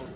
Good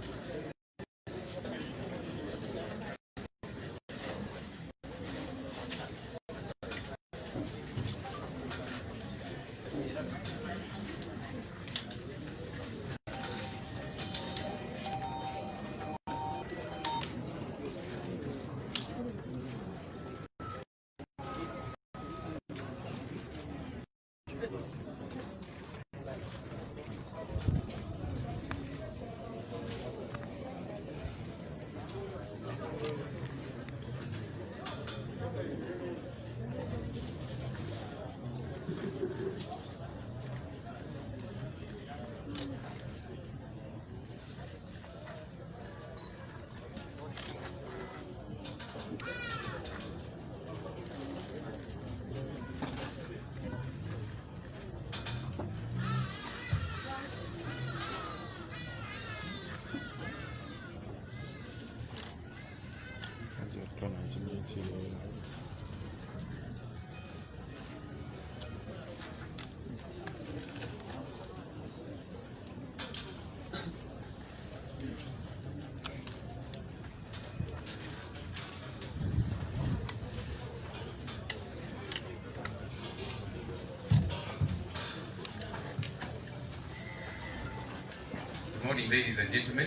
morning, ladies and gentlemen.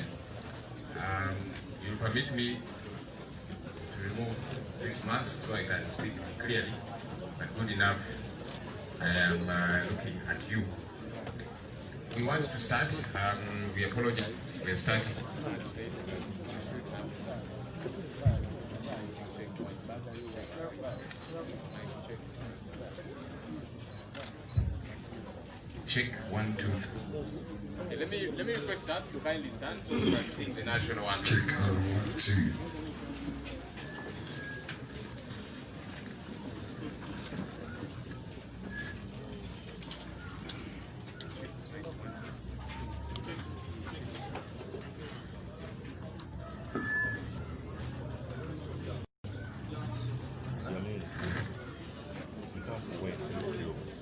You'll permit me to remove this mask so I can speak clearly, but good enough. I am looking at you. We want to start. We apologize. We're starting. Check 1, 2, 3. Okay, let me request us to kindly stand so we can sing the national anthem. Check 1, 2.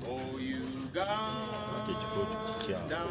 Oh, you got down,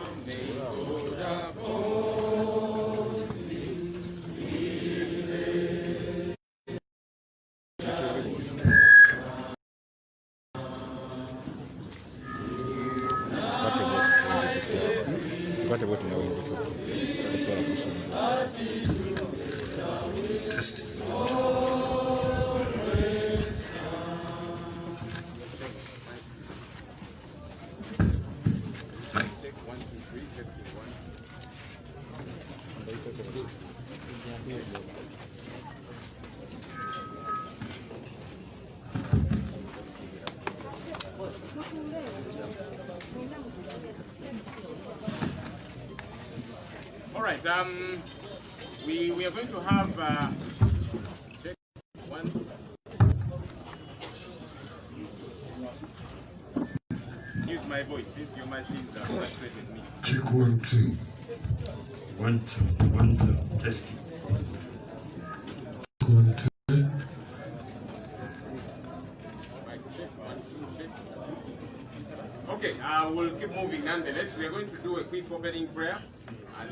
All right, we are going to have check 1. Use my voice since your machines are frustrated me. Check 1, 2. 1, 2, 1, 2. Testing. 1, 2. Okay, we'll keep moving nonetheless. We are going to do a quick opening prayer, and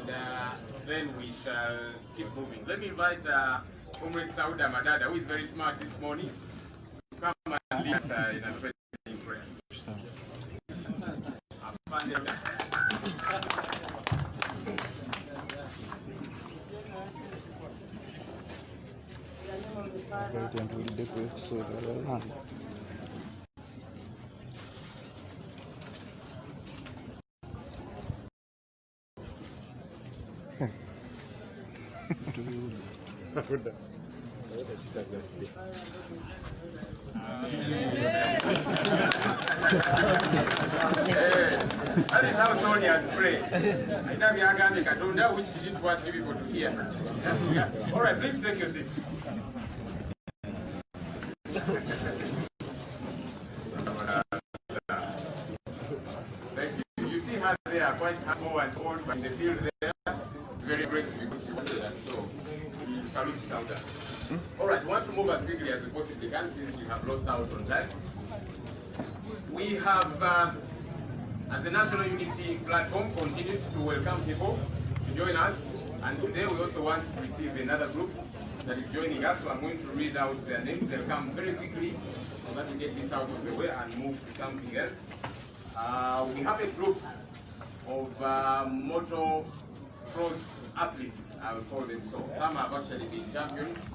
then we shall keep moving. Let me invite Comrade Sauda Madada, who is very smart this morning, to come and lead us in an opening prayer. That is how soldiers pray. Which didn't want people to hear. All right, please take your seats. Thank you. You see how they are quite humble and old, but in the field there, very aggressive. So, we salute Sauda. All right, we want to move as quickly as we possibly can since you have lost out on time. We have, as the National Unity Platform, continued to welcome people to join us And today we also want to receive another group that is joining us, so I'm going to read out their names. They'll come very quickly so that we get this out of the way and move to something else. We have a group of motocross athletes, I will call them so. Some have actually been champions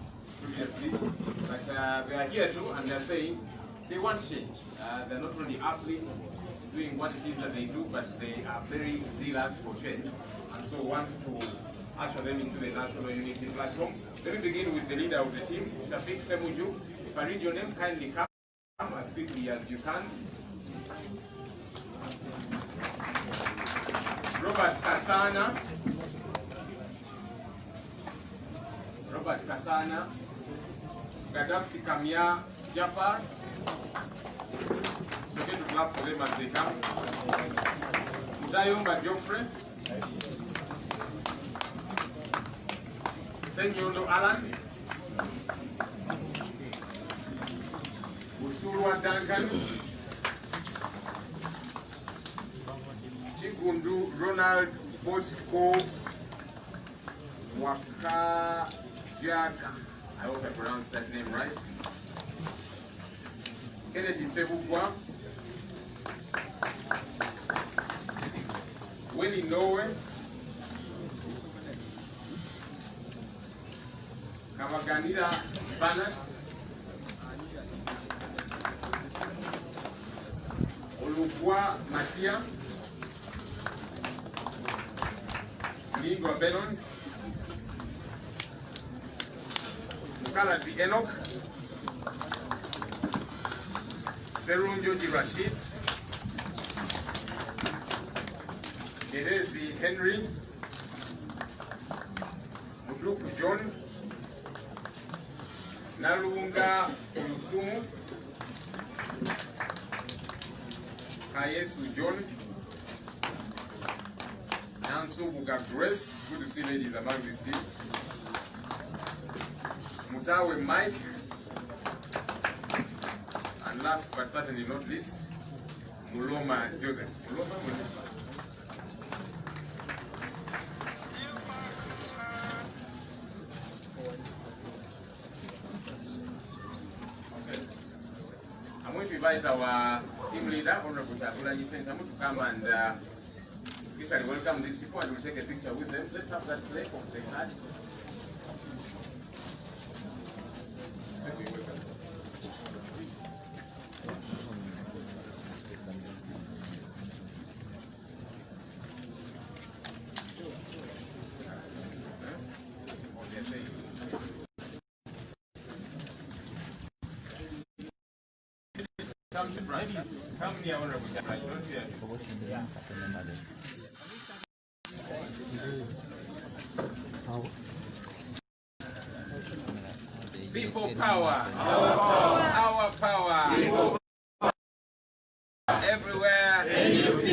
previously, but they are here too, and they're saying they want change. They're not only athletes doing what it is that they do, but they are very zealous for change, and so want to usher them into the National Unity Platform. Let me begin with the leader of the team, Shafiq Semuju. If I read your name, kindly come as quickly as you can. Robert Kasana. Gaddafi Kamia Jafar. So get to clap for them as they come. Mudayomba Geoffrey. Senyondo Alan. Usurwa Duncan. Chigundu Ronald Bosco Wakajaka. I hope I pronounced that name right. Kennedy Sebukwa. Winnie Nowe. Kamaganira Banat. Olukwa Matia. Lingua Benon. Mukalazi Enoch. Serunjoji Rashid. Gerezi Henry. Mudluku John. Nalunga Ulusumu. Kayesu John. Nansubuga Grace. It's good to see ladies among this team. Mutawe Mike. And last but certainly not least, Muloma Joseph. Muloma. Okay. I'm going to invite our team leader, Honorable Tabula Nisenta, to come and officially welcome these people, and we'll take a picture with them. Let's have that play of the card. Come here, Honorable. People power. Our power. People everywhere. NUP.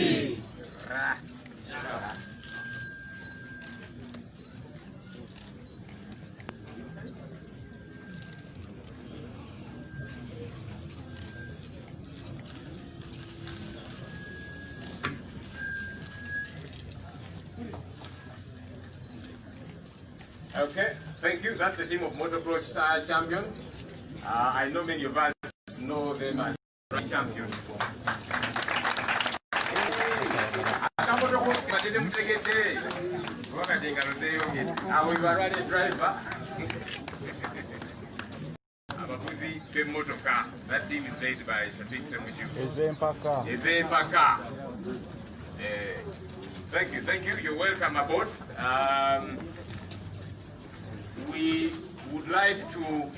Okay, thank you. That's the team of motocross champions. I know many of us know them as champions. That team is led by Shafiq Semuju. Thank you. You're welcome aboard. We would like to,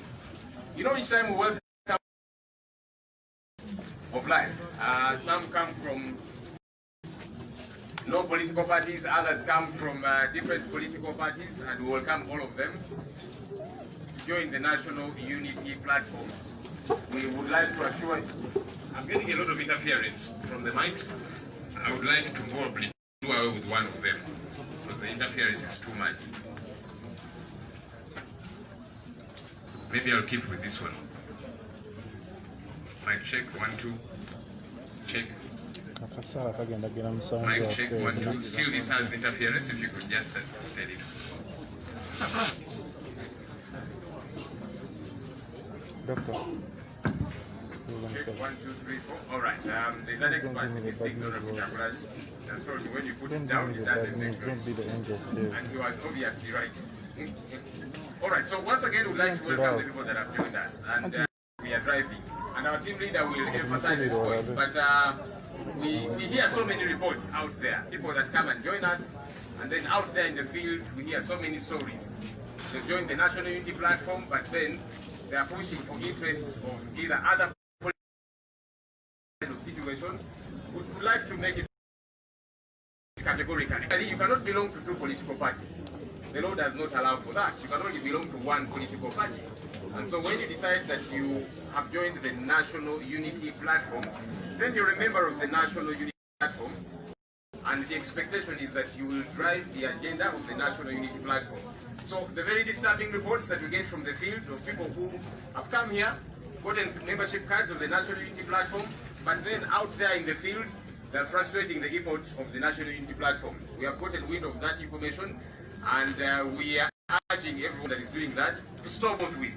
each time we welcome of life. Some come from no political parties, others come from different political parties, and we welcome all of them to join the National Unity Platform. We would like to assure you, I'm getting a lot of interference from the mics. I would like to probably do away with one of them because the interference is too much. Maybe I'll keep with this one. Mic check, 1, 2. Check. Mic check, 1, 2. Still this has interference, if you could just steady. Doctor. Check 1, 2, 3, 4. All right. There's an expert in this thing, when you put it down, it doesn't make noise. And he was obviously right. All right. So once again, we'd like to welcome the people that have joined us, and we are driving. And our team leader will emphasize this point. But we hear so many reports out there, people that come and join us, and then out there in the field, we hear so many stories. They've joined the National Unity Platform, but then they are pushing for interests of either other situation. Would like to make it categorically. You cannot belong to two political parties. The law does not allow for that. You can only belong to one political party. And so when you decide that you have joined the National Unity Platform, then you're a member of the National Unity Platform, and the expectation is that you will drive the agenda of the National Unity Platform. So the very disturbing reports that we get from the field of people who have come here, gotten membership cards of the National Unity Platform, but then out there in the field, they're frustrating the efforts of the National Unity Platform. We have gotten wind of that information, and we are urging everyone that is doing that to stop with.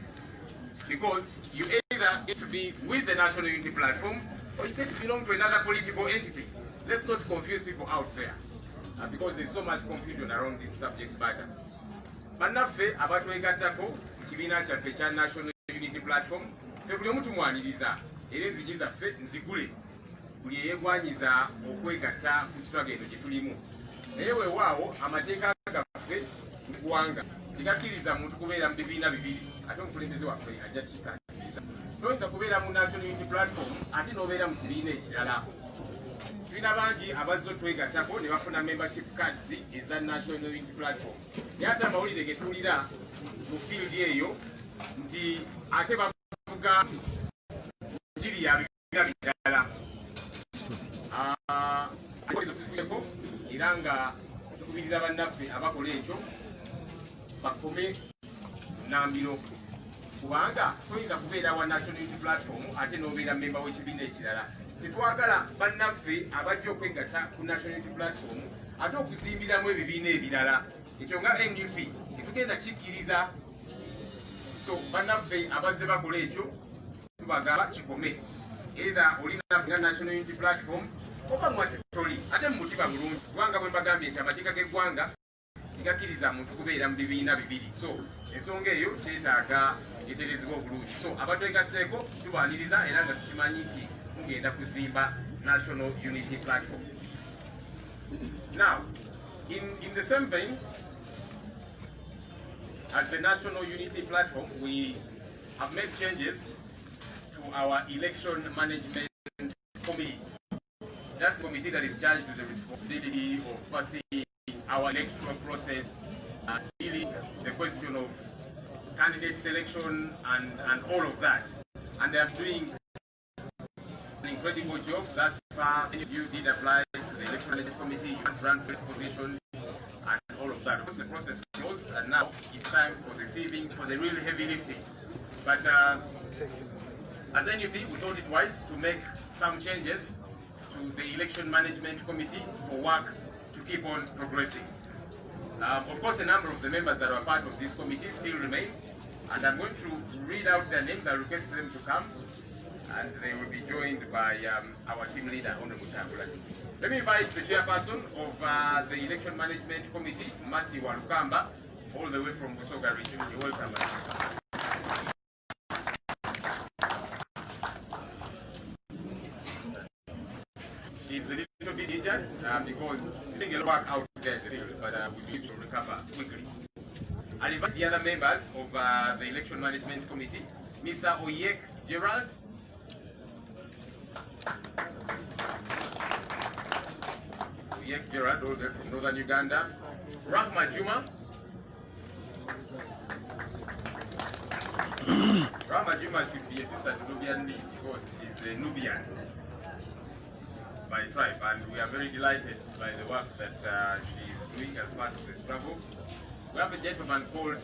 Because you either get to be with the National Unity Platform, or you get to belong to another political entity. Let's not confuse people out there, because there's so much confusion around this subject matter. Bannaffe abatwegattako kibiina kyaffe ekya National Unity Platform, ffe buli omu tumwaniriza era enzigi zaffe nzigule buli eyeegwanyiza okwegatta ku struggle eno gye tulimu. Naye weewaawo amateeka gaffe mu ggwanga tegakkiriza muntu kubeera mu bibiina bibiri ate omukulembeze waffe ajja kikkaatiriza. Toyinza kubeera mu National Unity Platform ate n'obeera mu kibiina ekirala. Tulina bangi abazze otwegattako ne bafuna membership cards eza National Unity Platform. Naye ate amawulire ge tuwulira mu field eyo nti ate bavuga njiri ya bibiina birala. Tuzuleko era nga tukubiriza bannaffe abakola ekyo bakome nambiro, kubanga toyinza kubeera wa National Unity Platform ate n'obeera memba w'ekibiina ekirala. Tetwagala bannaffe abajja okwegatta ku National Unity Platform ate okuzimbiramu ebibiina ebirala. Ekyo nga NUP tetugenda kikkiriza. So bannaffe abazze bakola ekyo tubagamba kikome. Either olina National Unity Platform oba mwate toli, ate mu mutima mulungi, kubanga bwe mbagambye nti amateeka g'eggwanga tegakkiriza muntu kubeera mu bibiina bibiri. So ensonga eyo kyetaaga eterezebwa obulungi. So abatwegasseeko tubaaniriza era nga tukimanyi nti tugenda kuzimba National Unity Platform. Now, in the same vein, as the National Unity Platform, we have made changes to our election management committee. That's the committee that is charged with the responsibility of passing our electoral process and dealing the question of candidate selection and all of that. And they are doing an incredible job. That's far. You did apply to the election management committee, you run press positions and all of that. The process closed, and now it's time for the savings, for the really heavy lifting. But as NUP, we thought it wise to make some changes to the election management committee for work to keep on progressing. Of course, a number of the members that are part of this committee still remain, and I'm going to read out their names. I request them to come, and they will be joined by our team leader, Honorable Tambula. Let me invite the chairperson of the election management committee, Masi Walukamba, all the way from Busoga region. You're welcome, Masi. He's a little bit injured because he's doing a lot of work out there in the field, but we need to recover quickly. I'll invite the other members of the election management committee, Mr. Oyek Gerald. Oyek Gerald, all the way from northern Uganda. Rahma Juma. Rahma Juma should be a sister to Nubian League because she's a Nubian by tribe, and we are very delighted by the work that she is doing as part of the struggle. We have a gentleman called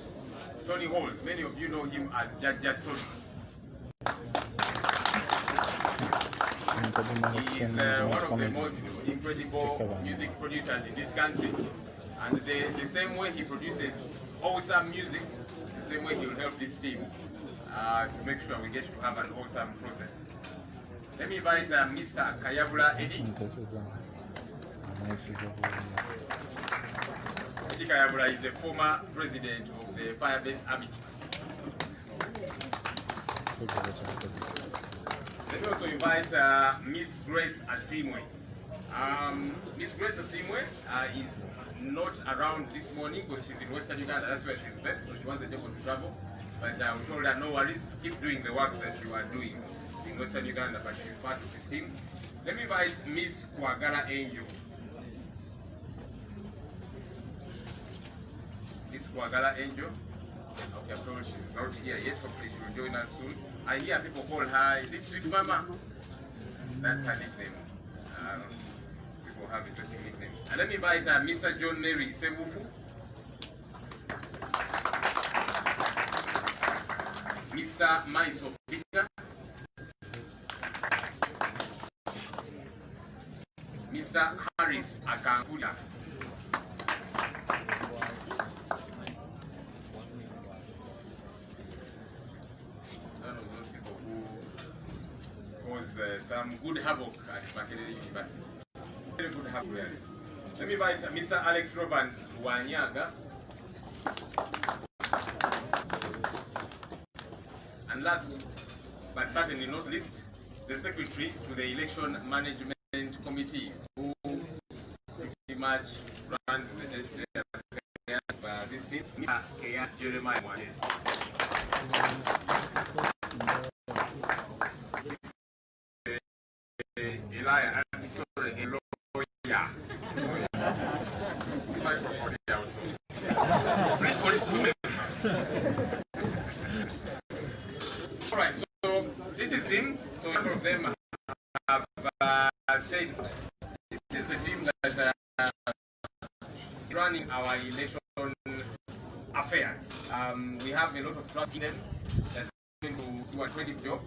Tony Halls. Many of you know him as Jaja Tony. He is one of the most incredible music producers in this country, And the same way he produces awesome music, the same way he will help this team to make sure we get to have an awesome process. Let me invite Mr. Kayabula Eddie. Eddie Kayabula is the former president of the Firebase Abbey. Let me also invite Miss Grace Asimwe. Miss Grace Asimwe is not around this morning because she's in Western Uganda. That's where she's best, so she wasn't able to travel. But we told her, no worries, keep doing the work that you are doing in Western Uganda, but she's part of this team. Let me invite Miss Kwagala Angel. Miss Kwagala Angel. Okay, I'm told she's not here yet. Hopefully she will join us soon. I hear people call her, is it Sweet Mama? That's her nickname. People have interesting nicknames. And let me invite Mr. John Mary Sewufu. Mr. Maiso Peter. Mr. Harris Akankula. None of those people who cause some good havoc at Makerere University. Very good havoc really. Let me invite Mr. Alex Robbins Wanyaga. And last, but certainly not least, the secretary to the Election Management Committee, who pretty much runs the day-to-day affairs of this team, Mr. Jeremiah Mohamed. Elijah, I'm sorry, a lawyer. Please call it to members. All right, so this is team. So a number of them have stayed. This is the team that is running our election affairs. We have a lot of trust in them that are going to do a trading job.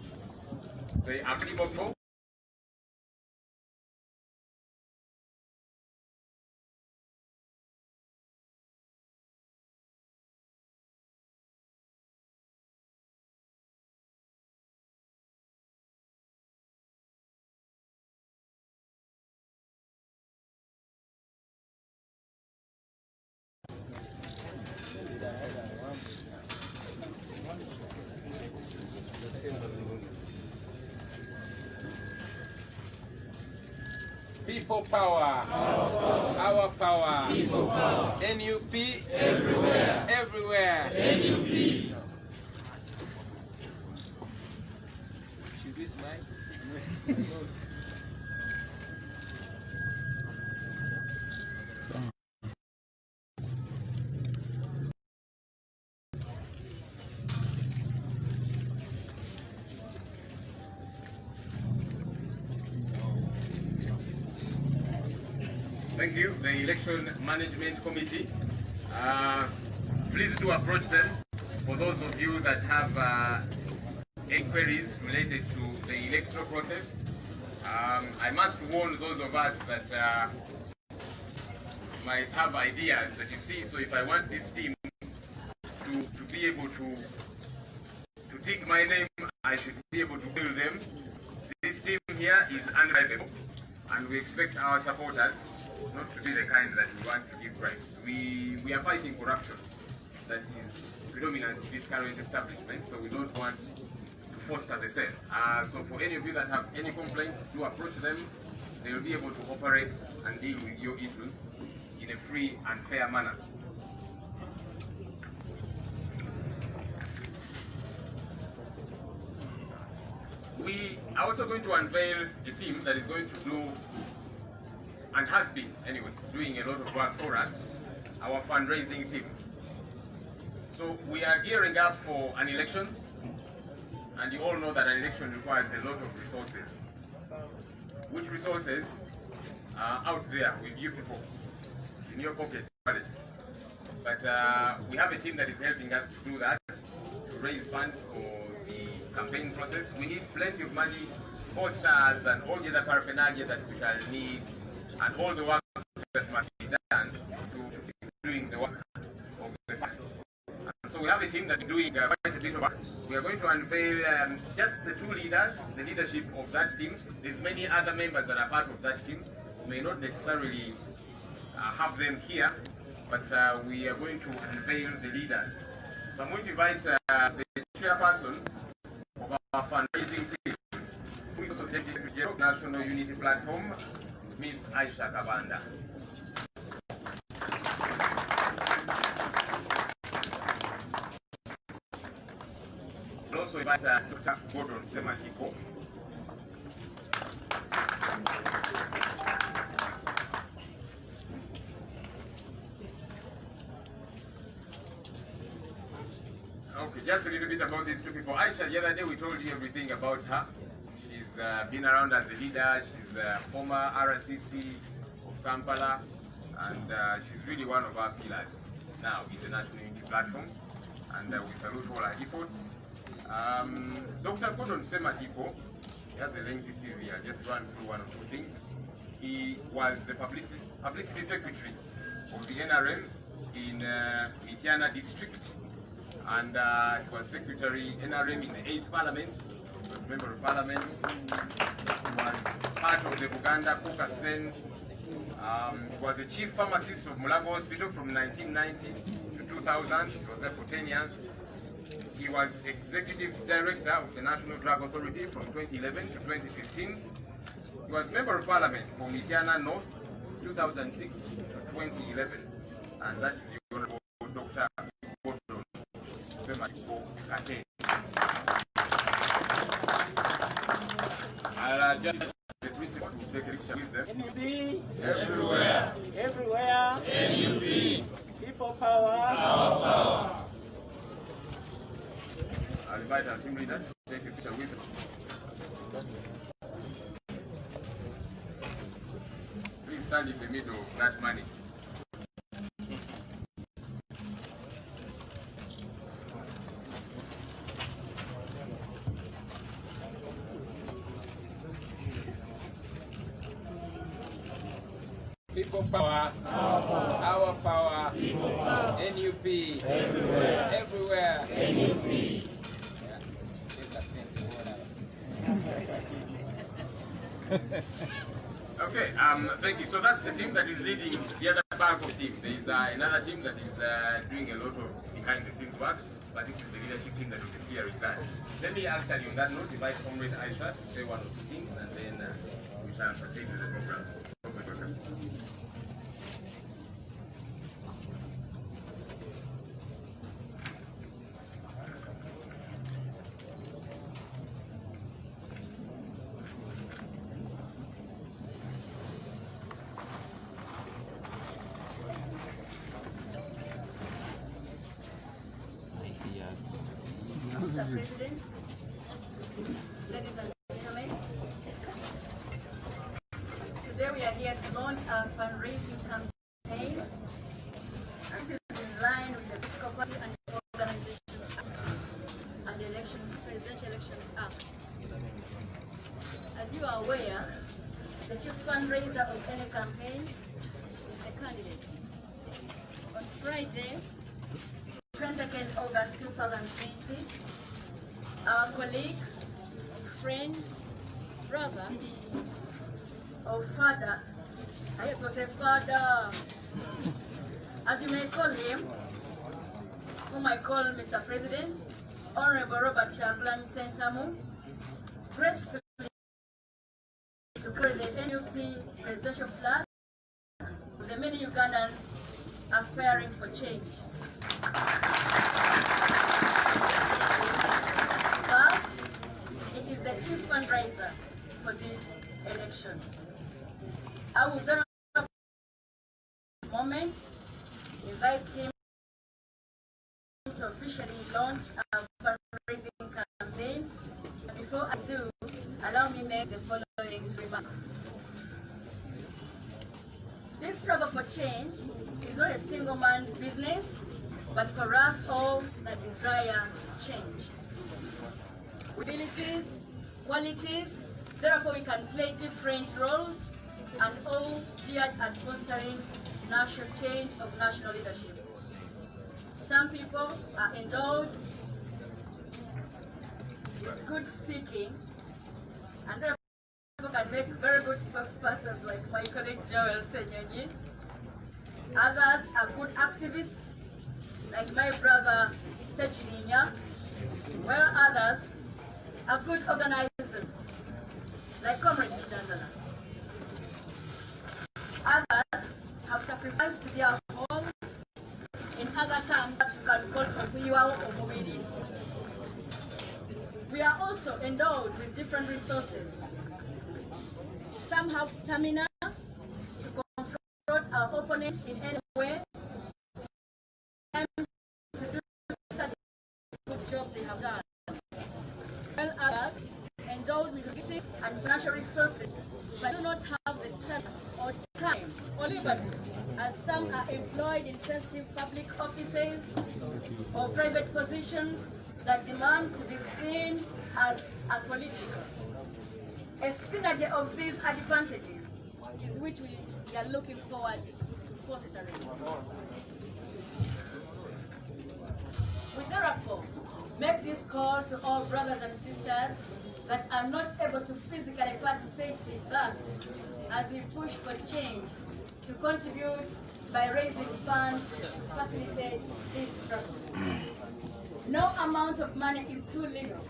They are pretty mobile. People power. Our power. People power. NUP. Everywhere. Everywhere. NUP. Should we smile? Thank you, the Election Management Committee. Please do approach them. For those of you that have inquiries related to the electoral process, I must warn those of us that might have ideas that you see. So if I want this team to be able to take my name, I should be able to build them. This team here is unrivaled, and we expect our supporters not to be the kind that we want to give bribes. We are fighting corruption that is predominant in this current establishment, so we don't want to foster the same. So for any of you that have any complaints, do approach them. They will be able to operate and deal with your issues in a free and fair manner. We are also going to unveil a team that is going to do, and has been anyway, doing a lot of work for us, our fundraising team. So we are gearing up for an election, and you all know that an election requires a lot of resources. Which resources are out there with you people, in your pockets, wallets. But we have a team that is helping us to do that, to raise funds for the campaign process. We need plenty of money, posters, and all the other paraphernalia that we shall need, and all the work that must be done to we have a team that's doing quite a bit of work. We are going to unveil just the two leaders, the leadership of that team. There's many other members that are part of that team. We may not necessarily have them here, but we are going to unveil the leaders. So I'm going to invite the chairperson of our fundraising team, who is also Deputy Secretary of National Unity Platform, Ms. Aisha Kabanda. I'll also invite Dr. Gordon Sematiko. Okay, just a little bit about these two people. Aisha, the other day we told you everything about her. She's been around as a leader. She's a former RCC of Kampala, and she's really one of our pillars now in the National Unity Platform, and we salute all her efforts. Dr. Gordon Sematiko has a lengthy CV. I'll just run through one or two things. He was the publicity secretary of the NRM in Mityana district, and he was secretary NRM in the 8th Parliament. He was member of Parliament. He was part of the Buganda caucus then. He was the chief pharmacist of Mulago Hospital from 1990 to 2000. He was there for 10 years. He was executive director of the National Drug Authority from 2011 to 2015. He was member of Parliament for Mityana North 2006 to 2011. And that is the Honorable Dr. Gordon Sematiko Kate. I'll just ask the principal to take a picture with them. NUP. Everywhere. Everywhere. NUP. People power. Our power. I'll invite our team leader to take a picture with us. Please stand in the middle of that money. People power. Our power. People power. NUP. Everywhere. Everywhere. NUP. Okay, thank you. So that's the team that is leading the other part of the team. There is another team that is doing a lot of behind the scenes work, but this is the leadership team that will be steering that. Let me actually on that note invite Comrade Aisha to say one or two things, and then we shall proceed with the program. Mr. President, ladies and gentlemen, today we are here to launch our fundraising campaign. This is in line with the Political Party and Organization Act and the Presidential Elections Act. As you are aware, the chief fundraiser of any campaign is the candidate. On Friday, 22nd August 2020, our colleague, friend, brother, or father, I have to say father, as you may call him, whom I call Mr. President, Honorable Robert Chagulanyi Sentamu, gracefully to carry the NUP presidential flag with the many Ugandans aspiring for change. First, it is the chief fundraiser for this election. I will therefore, for a moment, invite him to officially launch our fundraising campaign. But before I do, allow me to make the following remarks. This struggle for change is not a single man's business, but for us all that desire change. With abilities, qualities, therefore we can play different roles and all geared at fostering national change of national leadership. Some people are endowed with good speaking, and therefore can make very good spokespersons like my colleague Joel Senyonyi. Others are good activists, like my brother Sechininya, while others are good organizers, like Comrade Chidandana. Others have sacrificed their home in other terms that you can call Okuyiwa or Mobili. We are also endowed with different resources. Some have stamina to confront our opponents in any way, and to do such a good job they have done. While others, endowed with gifts and financial resources, but do not have the stamina or time or liberty, as some are employed in sensitive public offices or private positions that demand to be seen as apolitical. A synergy of these advantages is which we are looking forward to fostering. We therefore make this call to all brothers and sisters that are not able to physically participate with us as we push for change to contribute by raising funds to facilitate this struggle. No amount of money is too little.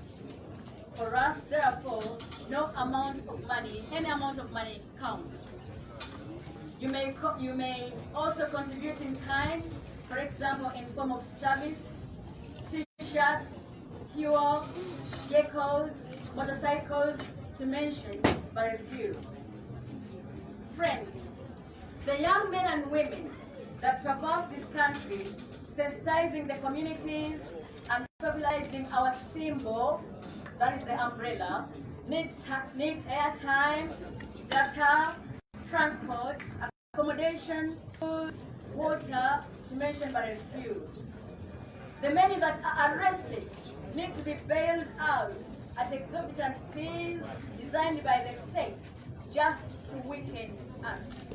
For us, therefore, no amount of money, any amount of money counts. You may also contribute in kind, for example, in form of service, t-shirts, fuel, vehicles, motorcycles, to mention but a few. Friends, the young men and women that traverse this country, sensitizing the communities and popularizing our symbol, that is the umbrella, need airtime, data, transport, accommodation, food, water, to mention but a few. The many that are arrested need to be bailed out at exorbitant fees designed by the state just to weaken us.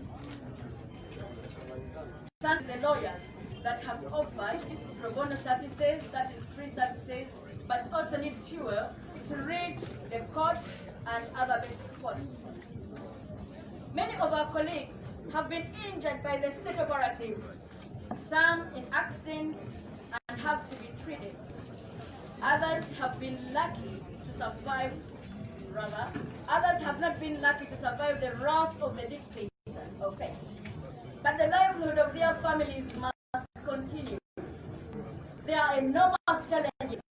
Thank the lawyers that have offered pro bono services, that is free services, but also need fuel to reach the courts and other basic posts. Many of our colleagues have been injured by the state operatives, some in accidents and have to be treated. Others have been lucky to survive, others have not been lucky to survive the wrath of the dictator of fate. But the livelihood of their families must continue. There are enormous challenges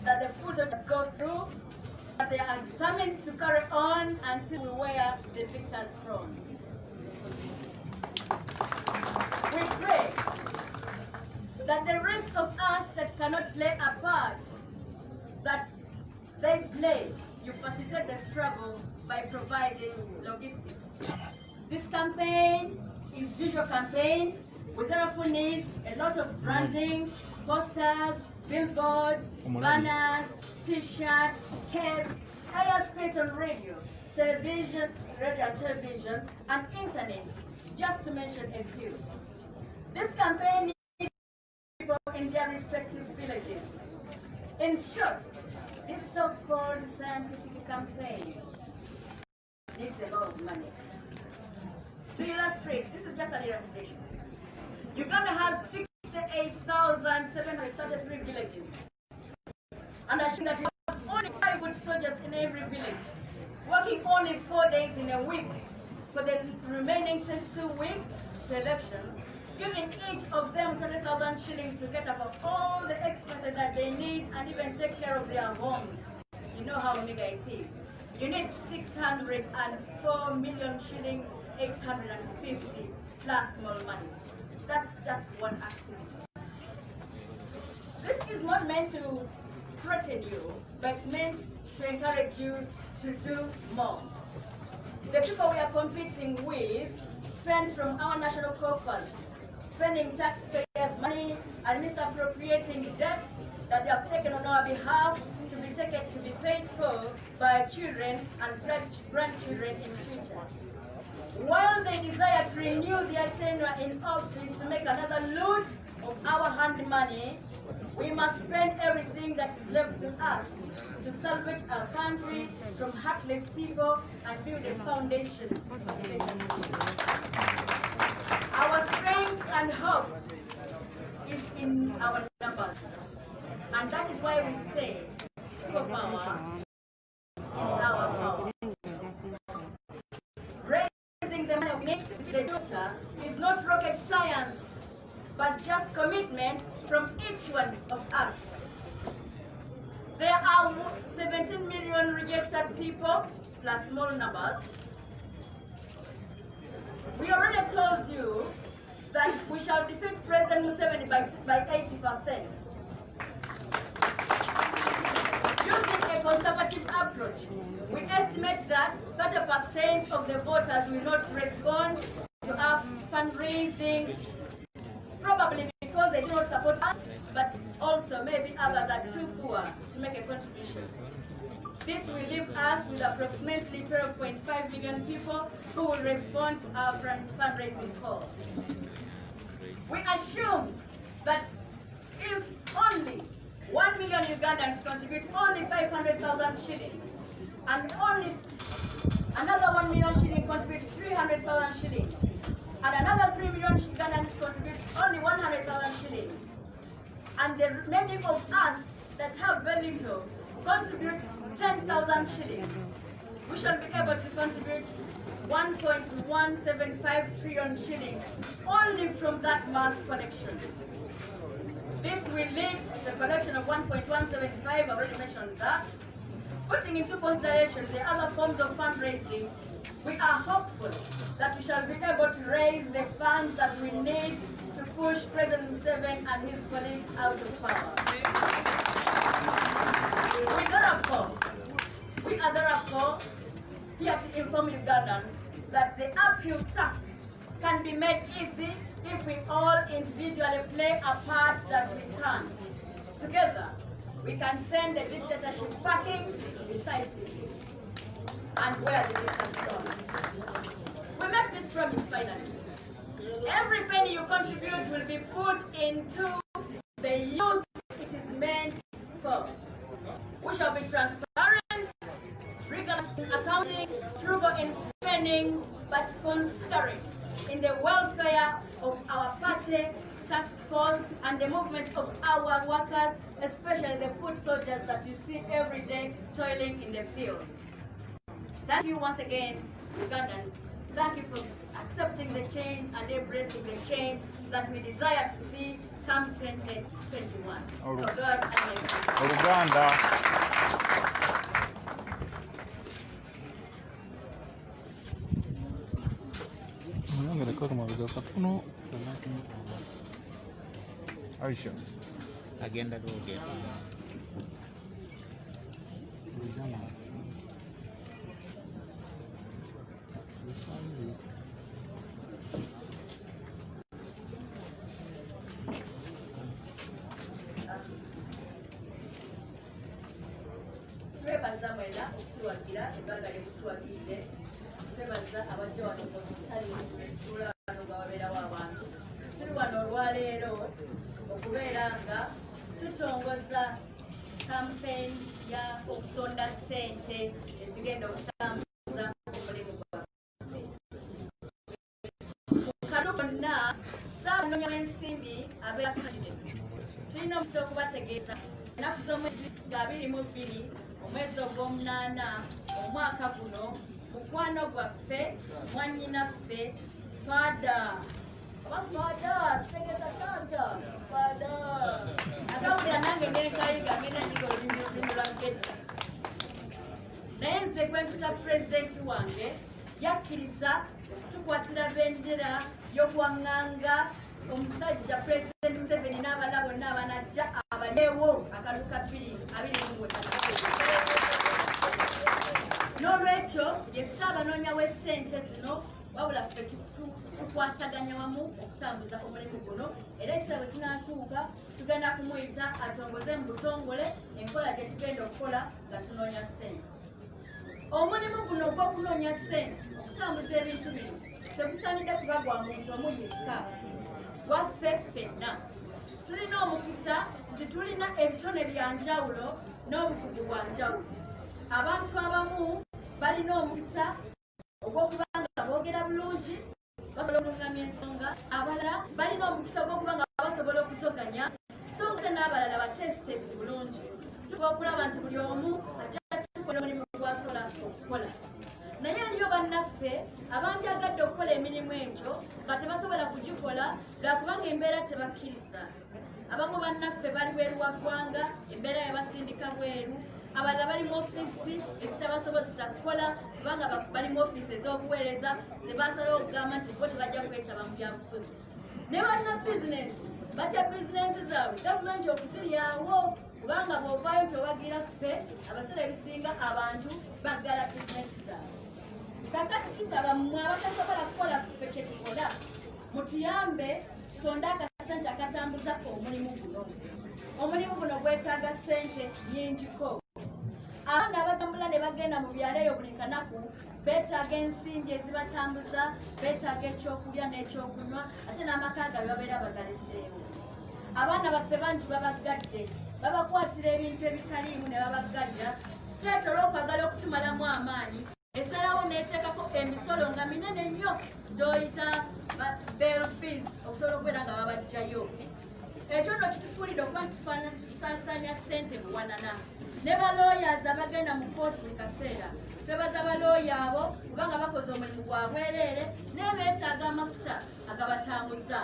that the food go through, but they are determined to carry on until we wear the victor's crown. We pray that the rest of us that cannot play a part, that they play, you facilitate the struggle by providing logistics. This campaign is a visual campaign. We therefore need a lot of branding, posters, billboards, banners, t-shirts, heads, higher space on radio, television, and internet, just to mention a few. This campaign needs people in their respective villages. In short, this so-called scientific campaign needs a lot of money. To illustrate, this is just an illustration. Uganda has 68,733 villages. And I think that we have only 5 foot soldiers in every village, working only 4 days in a week for the remaining 22 weeks to elections, giving each of them 30,000 shillings to get up all the expenses that they need and even take care of their homes. You know how mega it is. You need 604 million shillings, 850 plus small money. That's just one activity. This is not meant to threaten you, but it's meant to encourage you to do more. The people we are competing with spend from our national coffers, spending taxpayers' money and misappropriating debts that they have taken on our behalf to be paid for by children and grandchildren in future. While they desire to renew their tenure in office to make another loot of our 100 earned money, we must spend everything that is left to us to salvage our country from heartless people and build a foundation of a better future. Our strength and hope is in our numbers. And that is why we say, people power is our power. Raising the money of the daughter is not rocket science, but just commitment from each one of us. There are 17 million registered people, plus small numbers. We already told you that we shall defeat President Museveni by 80%. Using a conservative approach, we estimate that 30% of the voters will not respond to our fundraising, probably because they do not support us, but also maybe others are too poor to make a contribution. This will leave us with approximately 12.5 million people who will respond to our fundraising call. We assume that if only 1 million Ugandans contribute only 500,000 shillings, and only another 1 million shillings contributes 300,000 shillings, and another 3 million Ugandans contributes only 100,000 shillings, and the many of us that have very little contribute 10,000 shillings, we shall be able to contribute 1.175 trillion shillings only from that mass collection. This will lead to the collection of 1.175, I already mentioned that. Putting into consideration the other forms of fundraising, we are hopeful that we shall be able to raise the funds that we need to push President Museveni and his colleagues out of power. We are therefore here to inform Ugandans that the uphill task can be made easy if we all individually play a part that we can. Together, we can send the dictatorship packing decisively and where the dictatorship is. We make this promise finally. Every penny you contribute will be put into the use it is meant for. We shall be transparent, rigorous in accounting, frugal in spending, but considerate in the welfare of our party, task force, and the movement of our workers, especially the foot soldiers that you see every day toiling in the field. Thank you once again, Ugandans. Thank you for accepting the change and embracing the change that we desire to see come 2021. Uganda. Aisha. Agenda go get. Twebaza mwena okutuwagira ebbanga lyetutuwagidde, twebaza abajja wano mutali tula wano nga wabeerawo abantu. Tuli wano olwaleero okubeera nga tutongoza kampeyini ya okusonda ssente ezigenda okutambuza omulimu gwaffe. Mu kalulu konna ssaabanonya w'ensimbi abeera candidate. Tulina omukisa okubategeeza ennaku z'omwezi 22 omwezi ogw'omunaana omwaka guno mukwano gwaffe mwannyinaffe Fada. Fada, kitegeeza tata. Fada. Akawulira nange nekayiga ngenda nyiga olulimi lwa Geta. Naye nze gwe mpita pulezidenti wange yakkiriza tukwatira bendera y'okuwaŋŋanga omusajja Pulezidenti Museveni n'abalala bonna abanajja abaleewo akalulu ka 2025. N'olwekyo ye ssaabanoonya w'essente zino wabula ffe tukwasaganya wamu okutambuza omulimu guno, era ekisabo kinaatuuka tugenda kumuyita atongoze mu butongole enkola gye tugenda okukola nga tunoonya ssente. Omulimu guno ogw'okunoonya ssente okutambuza ebintu bino tegusaanidde kuba gwa muntu omu yekka, waffe ffenna. Tulina tulina ebitone bya njawulo n'obukugu bwa njawulo. Abantu abamu balina omukisa ogw'okuba nga boogera bulungi basobola okulungamya ensonga, abalala balina omukisa ogw'okuba nga basobola okuzoganya so nga n'abalala batesitesi bulungi. Tuba okulaba nti buli omu ajja kukola omulimu gw'asobola okukola. Naye aliyo bannaffe abanjagadde okukola emirimu egyo nga tebasobola kugikola lwakubanga embeera tebakkiriza. Abamu bannaffe bali bweru wa ggwanga, embeera yabasindika bweru. Abalala bali mu ofiisi ezitabasobozesa kukola kubanga bali mu ofiisi ez'obuweereza zebasalawo okugamba nti bo tebajja kwetaba mu byabufuzi. Ne banna bizinensi batya bizinensi zaabwe gavumenti okuziryawo kubanga bw'ovaayo nti owagira ffe abaseera ebisinga abantu baggala bizinensi zaabwe. Kakati tusaba mmwe abatasobola kukola ffe kye tukola mutuyambe tusonde akasente akatambuza omulimu guno. Omulimu guno gwetaaga ssente nnyingiko. Abaana abatambula ne bagenda mu byalo eyo buli kanaku beetaaga ensimbi ezibatambuza, beetaaga ekyokulya n'ekyokunywa ate n'amaka gaabwe babeera bagaleseewo. Abaana baffe bangi babaggadde, babakwatira ebintu ebitaliimu ne babaggalira straight olw'okwagala okutumalamu amaanyi. Esalawo n'eteekako emisolo nga minene nnyo gy'oyita bail fees okusobola okubeera nga babaggyayo. Ekyo nno kitufuulidde okuba tusaasaanya ssente buwanana. Ne balooyazi abagenda mu kooti buli kaseera twebaza balooya abo kubanga bakoze omulimu gwa bwereere naye beetaaga amafuta agabatambuza.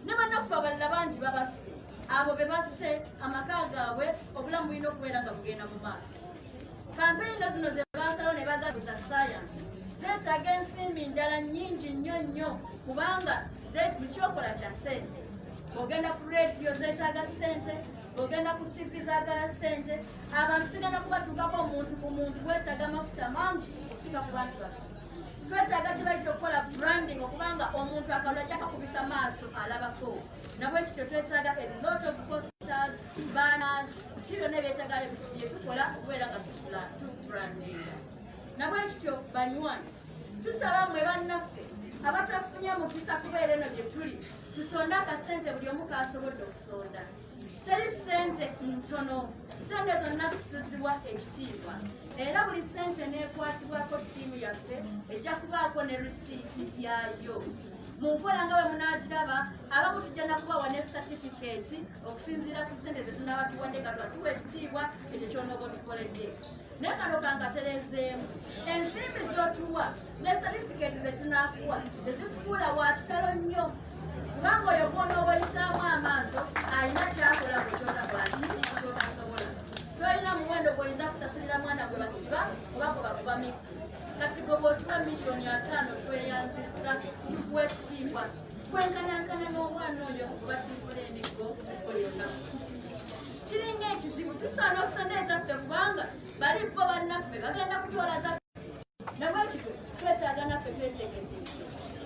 Ne bannaffe abalala bangi babasse, abo be basse amaka gaabwe obulamu bulina okubeera nga bugenda mu maaso. Kampeyini zino ze baasalawo ne bagabuza sayansi zeetaaga ensimbi ndala nnyingi nnyo nnyo kubanga buli kyokola kya ssente. Ogenda ku rediyo zeetaaga ssente, ogenda ku TV zaagala ssente. Abantu tugenda kubatuukako omuntu ku muntu wetaaga amafuta mangi okutuuka ku bantu baffe. Twetaaga kye bayita okukola branding okubanga omuntu akalulu ajja kakubisa maaso alabako. Nabwe kityo twetaaga a lot of posters, banners, ki byonna ebyetaaga bye tukola okubeera nga tubrandinga. Nabwe kityo banywanyi tusaba mmwe bannaffe abatafunye mukisa kubeera eno gye tuli tusonde akasente buli omu kaasobodde okusonda. Teri ssente ntono, ssente zonna tuzibwa ekitiibwa era buli ssente neekwatibwako ttiimu yaffe ejja kubaako ne risiiti yayo. Mu nkola nga bwe munaagiraba abamu tujja nakubawa ne satifikeeti okusinziira ku ssente ze tunaaba tuwadde nga twatuwa ekitiibwa ekyo ky'onooba otukoledde. Naye kano kankatereezeemu ensimbi z'otuwa ne satifikeeti ze tunaakuwa tezikufuula wa kitalo nnyo kubanga oyo gw'onooba oyisaamu amaaso alina kyakola bwe kyotakola ki kyotasobola. Tolina muwendo gw'oyinza kusasulira mwana gwe basiba oba gwe bakuba miku. Kati gwe bw'otuwa miliyoni 5 tweyanzizza tukuwa ekitiibwa kwenkanankana n'omwana oyo kubasiibula emiggo buli lunaku. Kiringa ekizibu tusaana okusonda ezaffe kubanga bali bo bannaffe bagenda kutwalaza. Nabwe kityo twetaaga naffe tweteeketeeke.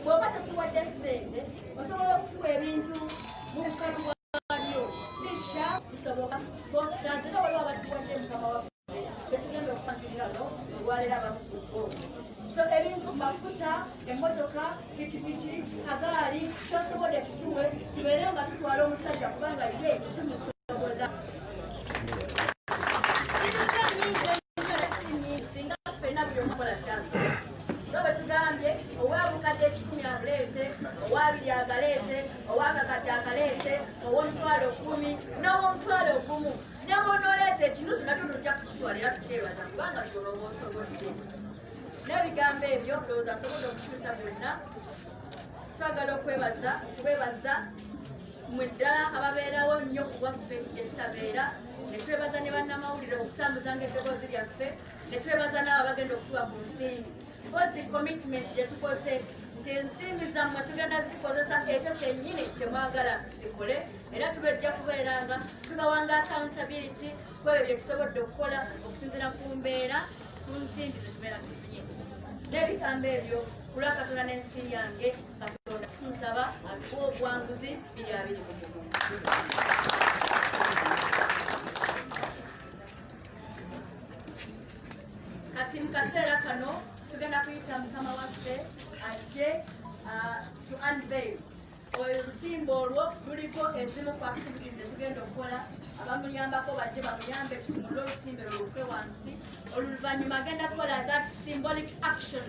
Bw'oba tetuwadde ssente osobola okutuwa ebintu mu bukalu bwabyo tisha bisoboka posters era waliwo abatuwadde mukama waffe betugenda okupanjirano olwaleero abamu ku bo. So ebintu mafuta, emmotoka, pikipiki, kagaali kyosobodde tutuwe tubeere nga tutwala omusajja kubanga ye tumusobola. Singa ffenna buli omukola kyasobola nga bwe tugambye ow'obukadde 10 abuleete, owa2 agaleete, ow'akakadde akaleete, ow'omutwalo 10 n'ow'omutwalo 10 ne bw'onooleeta ekinusu natwo tujja kukitwala era tukyebaza kubanga kyolooba osobodde. N'ebigambo ebyo ndowooza nsobodde okukyusa byonna. Twagala okwebaza mmwe ddala ababeerawo nnyo ku bwaffe gye tutabeera, ne twebaza ne bannamawulire okutambuzanga eddoboozi lyaffe, ne twebaza n'abo abagenda okutuwa ku nsimbi. Kozi commitment gye tukoze nti ensimbi zammwe tugenda zikozesa ekyo kyennyini kye mwagala zikole era tubajja kubeeranga tubawanga accountability ku ebyo bye tusobodde okukola okusinziira ku mbeera ku nsimbi ze tubeera tufunye. N'ebigambo ebyo ku lwa Katonda n'ensi yange Katonda tumusaba atuwa obwanguzi 2020. Kati mu kaseera kano tugenda kuyita mukama waffe ajje to unveil. Olutimba olwo luliko ezimu ku activities activities tugenda okukola abamuyambako bajje bamuyambe tusumule olutimbe lulukwe wansi oluvannyuma agenda kukola that symbolic action.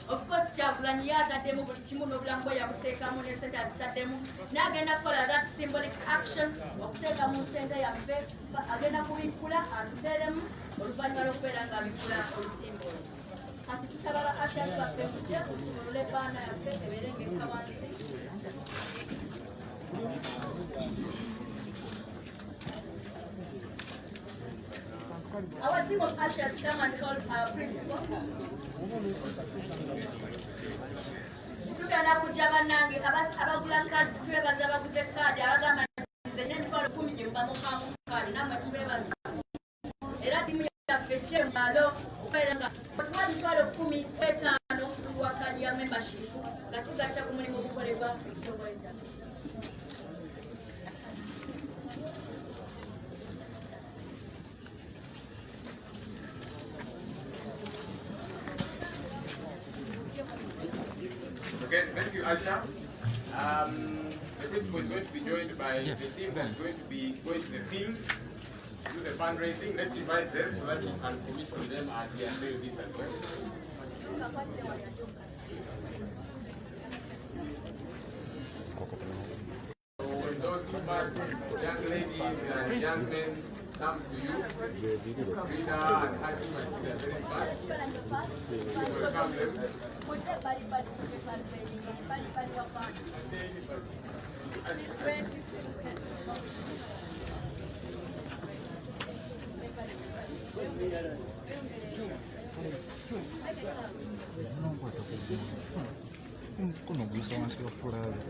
Of course Kyagulanyi yataddemu buli kimu n'obulamu bwe yabuteekamu ne ssente azitaddemu n'agenda kukola that symbolic action okuteeka mu ssente yaffe agenda kubikkula atuteeremu oluvannyuma lw'okubeera ng'abikkula olutimbe olwo. Kati tusaba ba ashas baffe mujje tusumulule baana yaffe ebeere ng'ekka wansi. Our team of ushers come and help our principal. Tugenda kujja bannange abagula kaadi twebaza abaguze kaadi abagamba nze n'emitwalo 10 gye mbamukamu kaadi namwe tubeebaza. Era ttiimu yaffe ejje mu byalo okubeera nga otuwa emitwalo 15 tuwa kaadi ya membership nga tugatta ku mulimu ogukolebwa ekitongole kyaffe. Okay, thank you, Asha. The principal is going to be joined by the team that's going to be going to the field to do the fundraising. Let's invite them so that we can commission them as we unveil this as well. So when those smart young ladies and young men come to you, Rita and Hakim, I see they're very smart. You welcome them. Kuno guisa wansi wa fulani.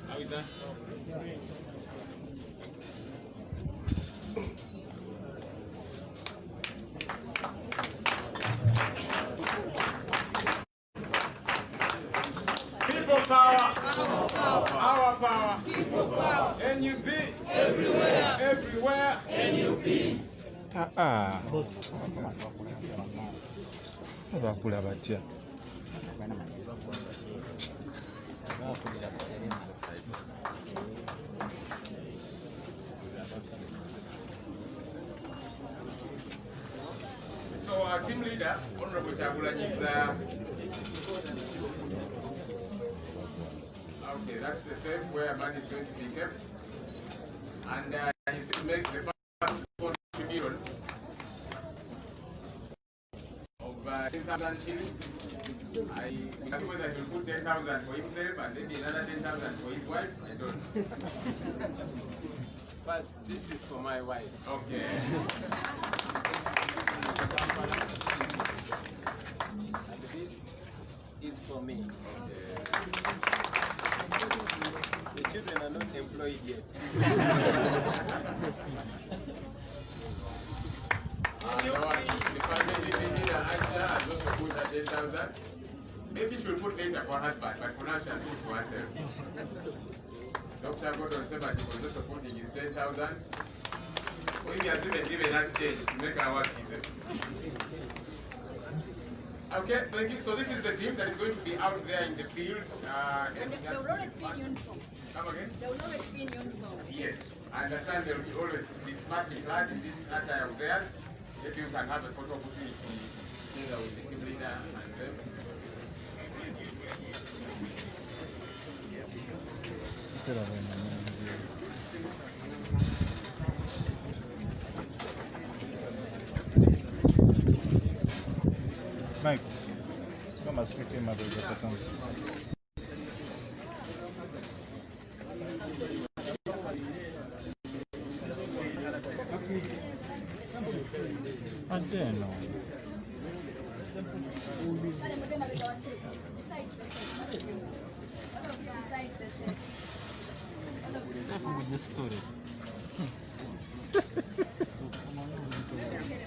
How is that? People power. Our power. People power. NUP. Everywhere. NUP. Bakula batya. So our team leader, Honorable Kyagulanyi, is okay, that's the safe where money is going to be kept. And he's going to make the first contribution of 10,000 shillings. I don't know whether he'll put 10,000 for himself and maybe another 10,000 for his wife. I don't. First, this is for my wife. Okay. And this is for me. The children are not employed yet. The family leader Aisha has also put at 10,000. Maybe she'll put later for her husband, but for now she'll put for herself. Dr. Gordon Sebati was also putting his 10,000. Well, he has even given us change to make our work easier. Okay, thank you. So this is the team that is going to be out there in the field. And they will always be in uniform. Come again? They will always be in uniform. Yes. I understand they will always be smartly clad in this attire of theirs. Maybe you can have a photo opportunity together with the team leader and them. Mike, kama sisi mado zapatana. Adeno.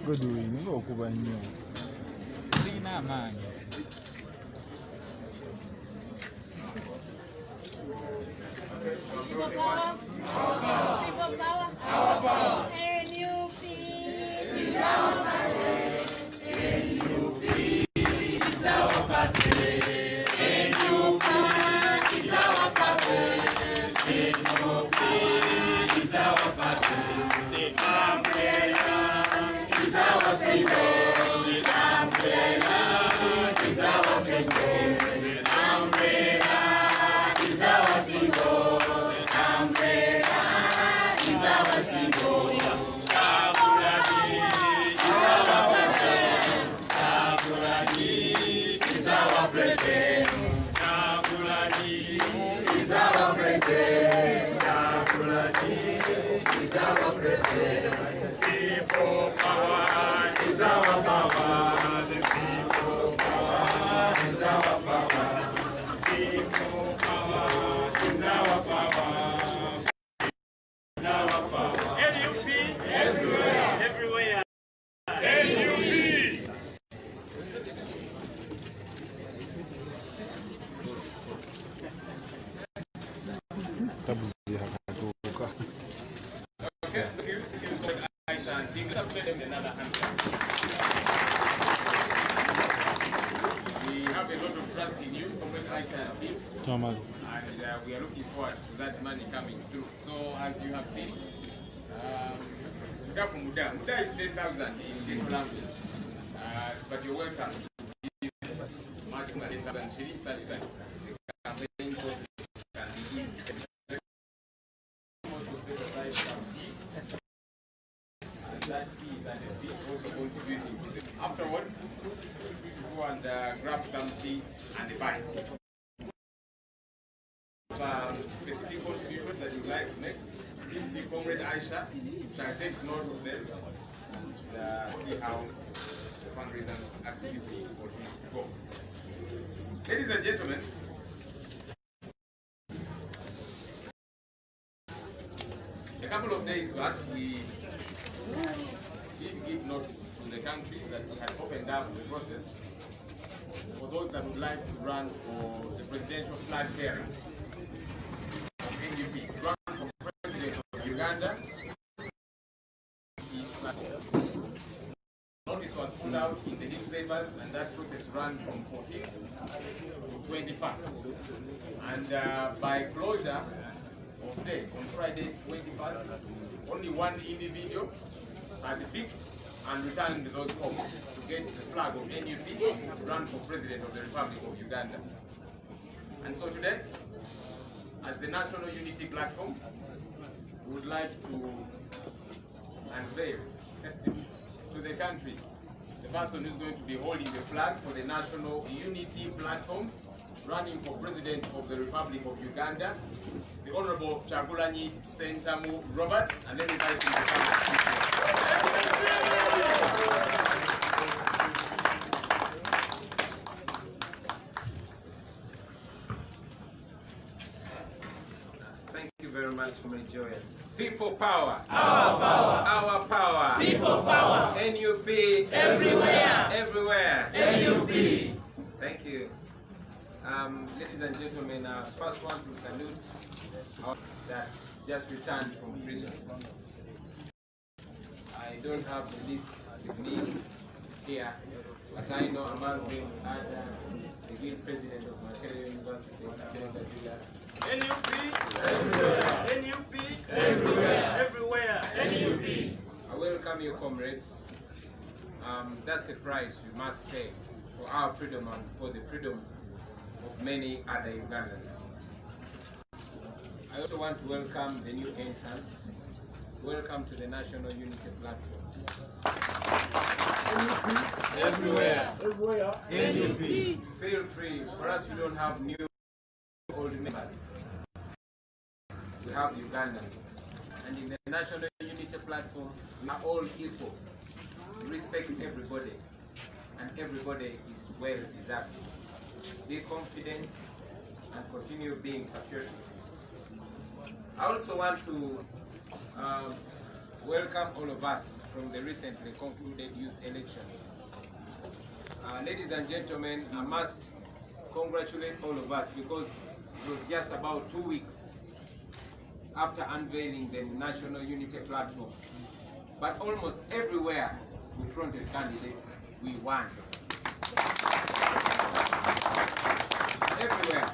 Good doing, go kuba nnyo. Sina amaanyi. tabuzi hakatuka. Okay, look you Aisha and sing. Let's play them another hand. We have a lot of trust in you, Comrade Aisha and team. Thomas. And we are looking forward to that money coming through. So as you have seen, Muda is 10,000 in Ghetto language, but you're welcome. Much more than 10,000 shillings, such that the campaign process can be easy. Also set aside some tea, and that tea is also contributing. Afterwards, go and grab some tea and a bite. Specific contributions that you like next, please see Comrade Aisha. Shall take note of them and see how the fundraising activity continues to go. Ladies and gentlemen, a couple of days back we did give notice to the country that we had opened up the process for those that would like to run for the presidential flag bearer. NUP, run for president of Uganda. Notice was put out in the newspapers, and that process ran from 14th to 21st. And by closure of day, on Friday 21st, only one individual had picked and returned those forms to get the flag of NUP to run for president of the Republic of Uganda. And so today, as the National Unity Platform, we would like to unveil to the country the person who's going to be holding the flag for the National Unity Platform, running for President of the Republic of Uganda, the Honorable Chagulanyi Sentamu Robert, and then invite him to come and speak. Thank you very much, Comrade Joel. People power. Our power. Our power. People power. NUP. Everywhere. Everywhere. NUP. Thank you. Ladies and gentlemen, I first want to salute our that just returned from prison. I don't have the list with me here, but I know among them other the good president of Makerere University, NUP. Everywhere. NUP. Everywhere. Everywhere. NUP. I welcome you, comrades. That's a price we must pay for our freedom and for the freedom of many other Ugandans. I also want to welcome the new entrants. Welcome to the National Unity Platform. NUP. Everywhere. Everywhere. NUP. Feel free. For us, we don't have new old members. We have Ugandans. And in the National Unity Platform, we are all equal. We respect everybody. And everybody is well deserved. Be confident and continue being patriotic. I also want to welcome all of us from the recently concluded youth elections. Ladies and gentlemen, I must congratulate all of us because it was just about 2 weeks after unveiling the National Unity Platform. But almost everywhere we fronted candidates, we won. Everywhere.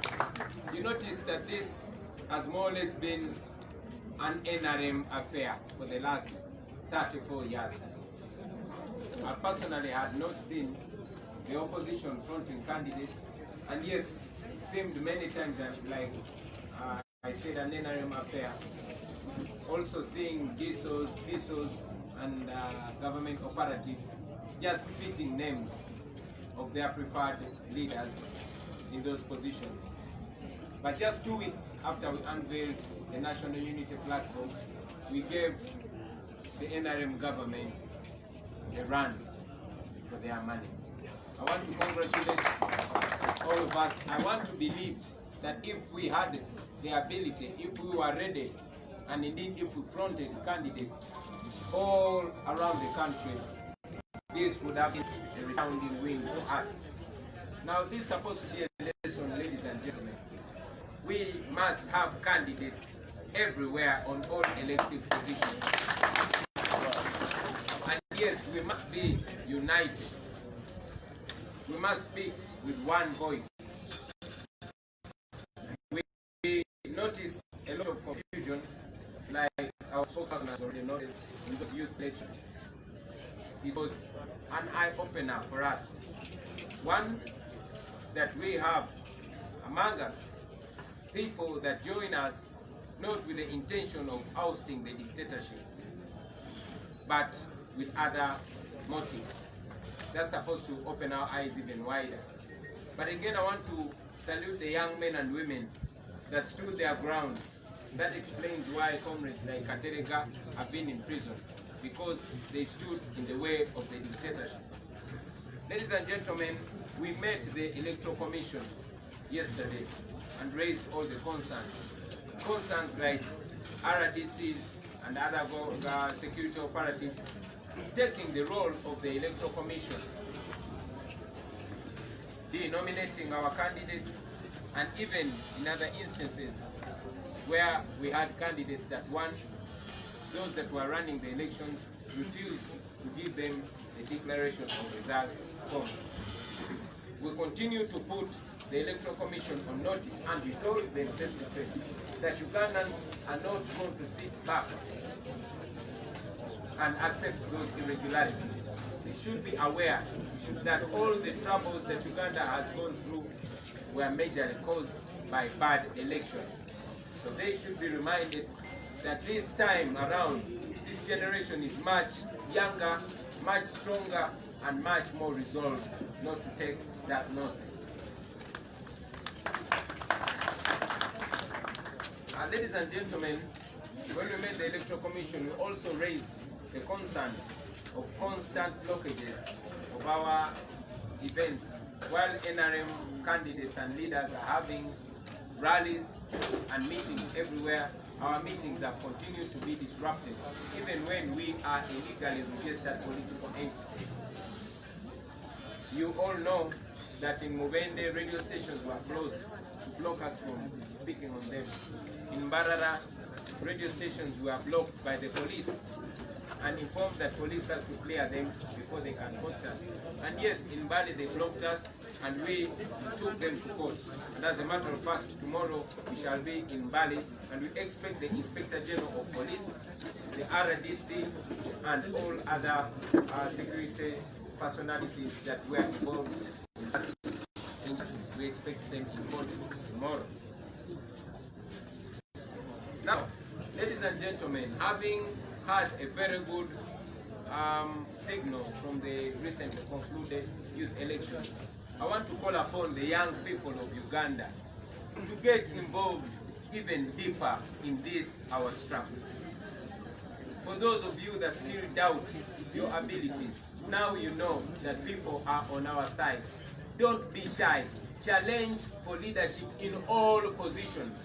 You notice that this has more or less been an NRM affair for the last 34 years. I personally had not seen the opposition fronting candidates, and yes, it seemed many times that like I said an NRM affair. Also seeing DSOs and government operatives just fitting names of their preferred leaders in those positions. But just 2 weeks after we unveiled the National Unity Platform, we gave the NRM government a run for their money. I want to congratulate all of us. I want to believe that if we had the ability, if we were ready, and indeed if we fronted candidates all around the country, this would have been a resounding win for us. Now this is supposed to be a lesson, ladies and gentlemen. We must have candidates everywhere on all elective positions. And yes, we must be united. We must speak with one voice. We notice a lot of confusion, like our spokesperson has already noted in those youth elections. It was an eye-opener for us. One, that we have among us people that join us not with the intention of ousting the dictatorship, but with other motives. That's supposed to open our eyes even wider. But again, I want to salute the young men and women that stood their ground. That explains why comrades like Katerega have been in prison, because they stood in the way of the dictatorship. Ladies and gentlemen, we met the Electoral Commission yesterday and raised all the concerns. Concerns like RDCs and other security operatives taking the role of the Electoral Commission, denominating our candidates, and even in other instances where we had candidates that won, those that were running the elections refused to give them the declaration of results forms. We continue to put the Electoral Commission on notice, and we told them face to face that Ugandans are not going to sit back and accept those irregularities. They should be aware that all the troubles that Uganda has gone through were majorly caused by bad elections. So they should be reminded that this time around, this generation is much younger, much stronger, and much more resolved not to take that nonsense. Ladies and gentlemen, when we made the Electoral Commission, we also raised the concern of constant blockages of our events. While NRM candidates and leaders are having rallies and meetings everywhere, our meetings have continued to be disrupted, even when we are a legally registered political entity. You all know that in Mubende, radio stations were closed to block us from speaking on them. In Barara, radio stations were blocked by the police and informed that police has to clear them before they can post us. And yes, in Bali they blocked us and we took them to court. And as a matter of fact, tomorrow we shall be in Bali and we expect the Inspector General of Police, the RDC, and all other security personalities that were involved in that. We expect them to court tomorrow. Now, ladies and gentlemen, having had a very good signal from the recently concluded youth elections, I want to call upon the young people of Uganda to get involved even deeper in this, our struggle. For those of you that still doubt your abilities, now you know that people are on our side. Don't be shy. Challenge for leadership in all positions.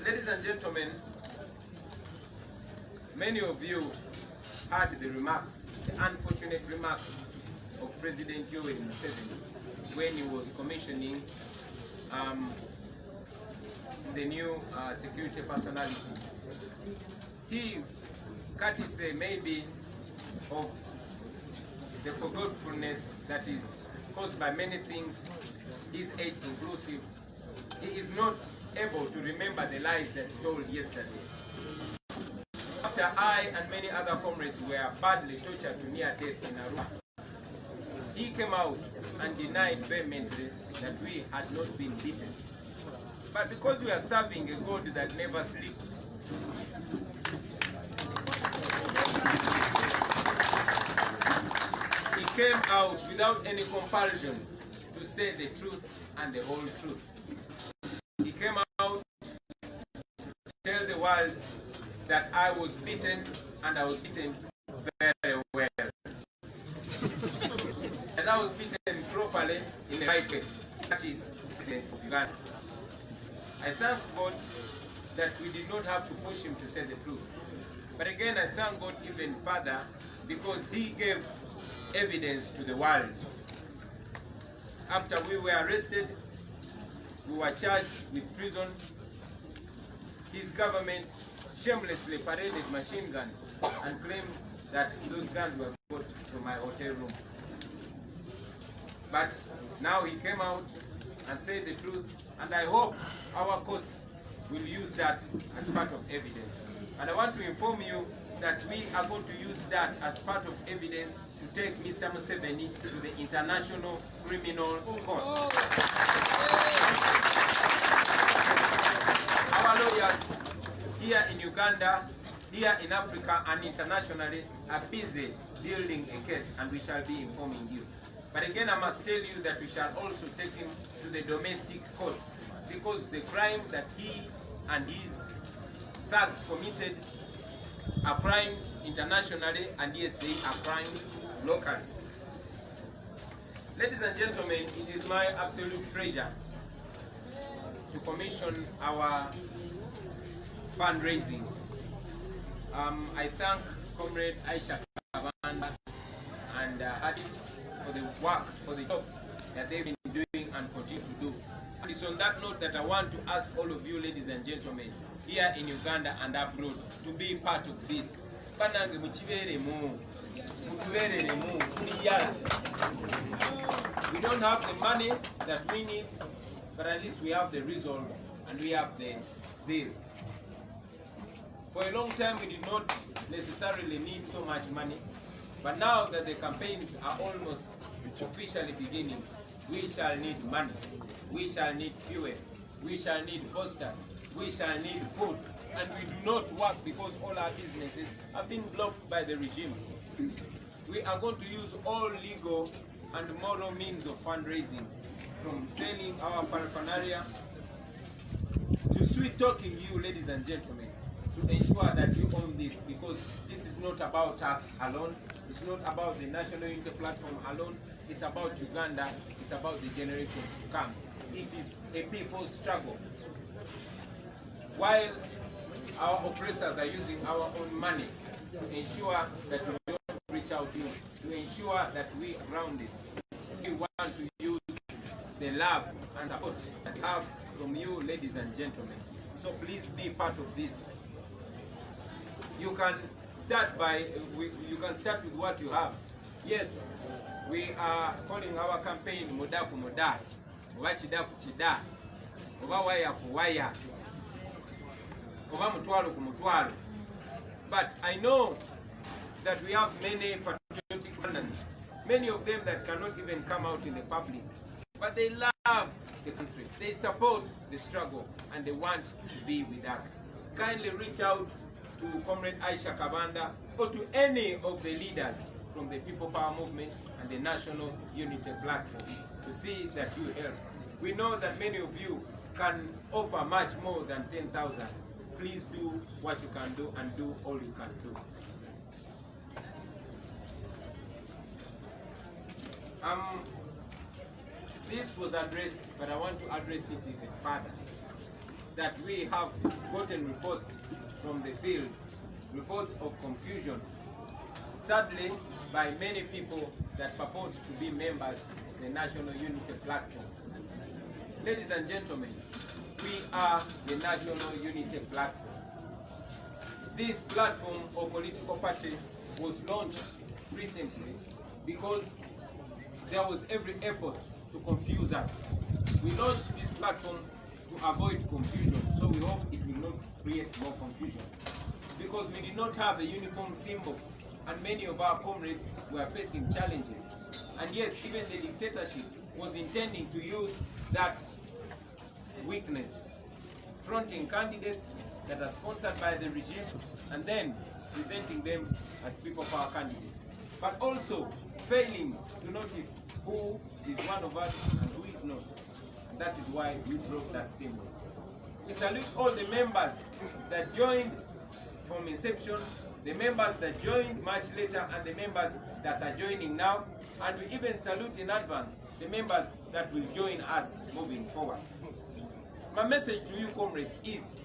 Ladies and gentlemen, many of you heard the remarks, the unfortunate remarks of President Yoweri Museveni when he was commissioning the new security personality. He, courtesy maybe of the forgetfulness that is caused by many things, his age inclusive, he is not able to remember the lies that he told yesterday. After I and many other comrades were badly tortured to near death in Arua, he came out and denied vehemently that we had not been beaten. But because we are serving a God that never sleeps, he came out without any compulsion to say the truth and the whole truth. He came out to tell the world that I was beaten and I was beaten very well. And I was beaten properly in the right way. That is President of Uganda. I thank God that we did not have to push him to say the truth. But again, I thank God even further because he gave evidence to the world. After we were arrested, we were charged with treason. His government shamelessly paraded machine guns and claimed that those guns were bought from my hotel room. But now he came out and said the truth, and I hope our courts will use that as part of evidence. And I want to inform you that we are going to use that as part of evidence to take Mr. Museveni to the International Criminal Court. Our lawyers here in Uganda, here in Africa and internationally are busy building a case, and we shall be informing you. But again, I must tell you that we shall also take him to the domestic courts because the crime that he and his thugs committed are crimes internationally, and yes, they are crimes locally. Ladies and gentlemen, it is my absolute pleasure to commission our fundraising. I thank Comrade Aisha Kabanda and Hadi for the work, for the job that they've been doing and continue to do. It's on that note that I want to ask all of you, ladies and gentlemen, here in Uganda and abroad, to be part of this. We don't have the money that we need, but at least we have the resolve and we have the zeal. For a long time, we did not necessarily need so much money, but now that the campaigns are almost officially beginning, we shall need money, we shall need fuel, we shall need posters, we shall need food, and we do not work because all our businesses have been blocked by the regime. We are going to use all legal and moral means of fundraising, from selling our paraphernalia to sweet talking you, ladies and gentlemen, to ensure that you own this, because this is not about us alone. It's not about the National Unity Platform alone. It's about Uganda. It's about the generations to come. It is a people's struggle. While our oppressors are using our own money to ensure that we don't reach out to you, to ensure that we are grounded, we want to use the love and support that we have from you, ladies and gentlemen. So please be part of this. You can start with what you have. Yes, we are calling our campaign Muda ku Muda, Oba Chida ku Chida, Oba Waya ku Waya, Oba Mutwalo ku Mutwalo. But I know that we have many patriotic runners, many of them that cannot even come out in the public, but they love the country, they support the struggle, and they want to be with us. Kindly reach out to Comrade Aisha Kabanda or to any of the leaders from the People Power Movement and the National Unity Platform to see that you help. We know that many of you can offer much more than 10,000. Please do what you can do and do all you can do. This was addressed, but I want to address it even further. That we have gotten reports from the field, reports of confusion, sadly, by many people that purport to be members of the National Unity Platform. Ladies and gentlemen, we are the National Unity Platform. This platform or political party was launched recently because there was every effort to confuse us. We launched this platform to avoid confusion, so we hope it will not create more confusion. Because we did not have a uniform symbol, and many of our comrades were facing challenges. And yes, even the dictatorship was intending to use that weakness, fronting candidates that are sponsored by the regime, and then presenting them as people power candidates. But also failing to notice who is one of us and who is not. And that is why we broke that symbol. We salute all the members that joined from inception, the members that joined much later, and the members that are joining now. And we even salute in advance the members that will join us moving forward. My message to you, comrades, is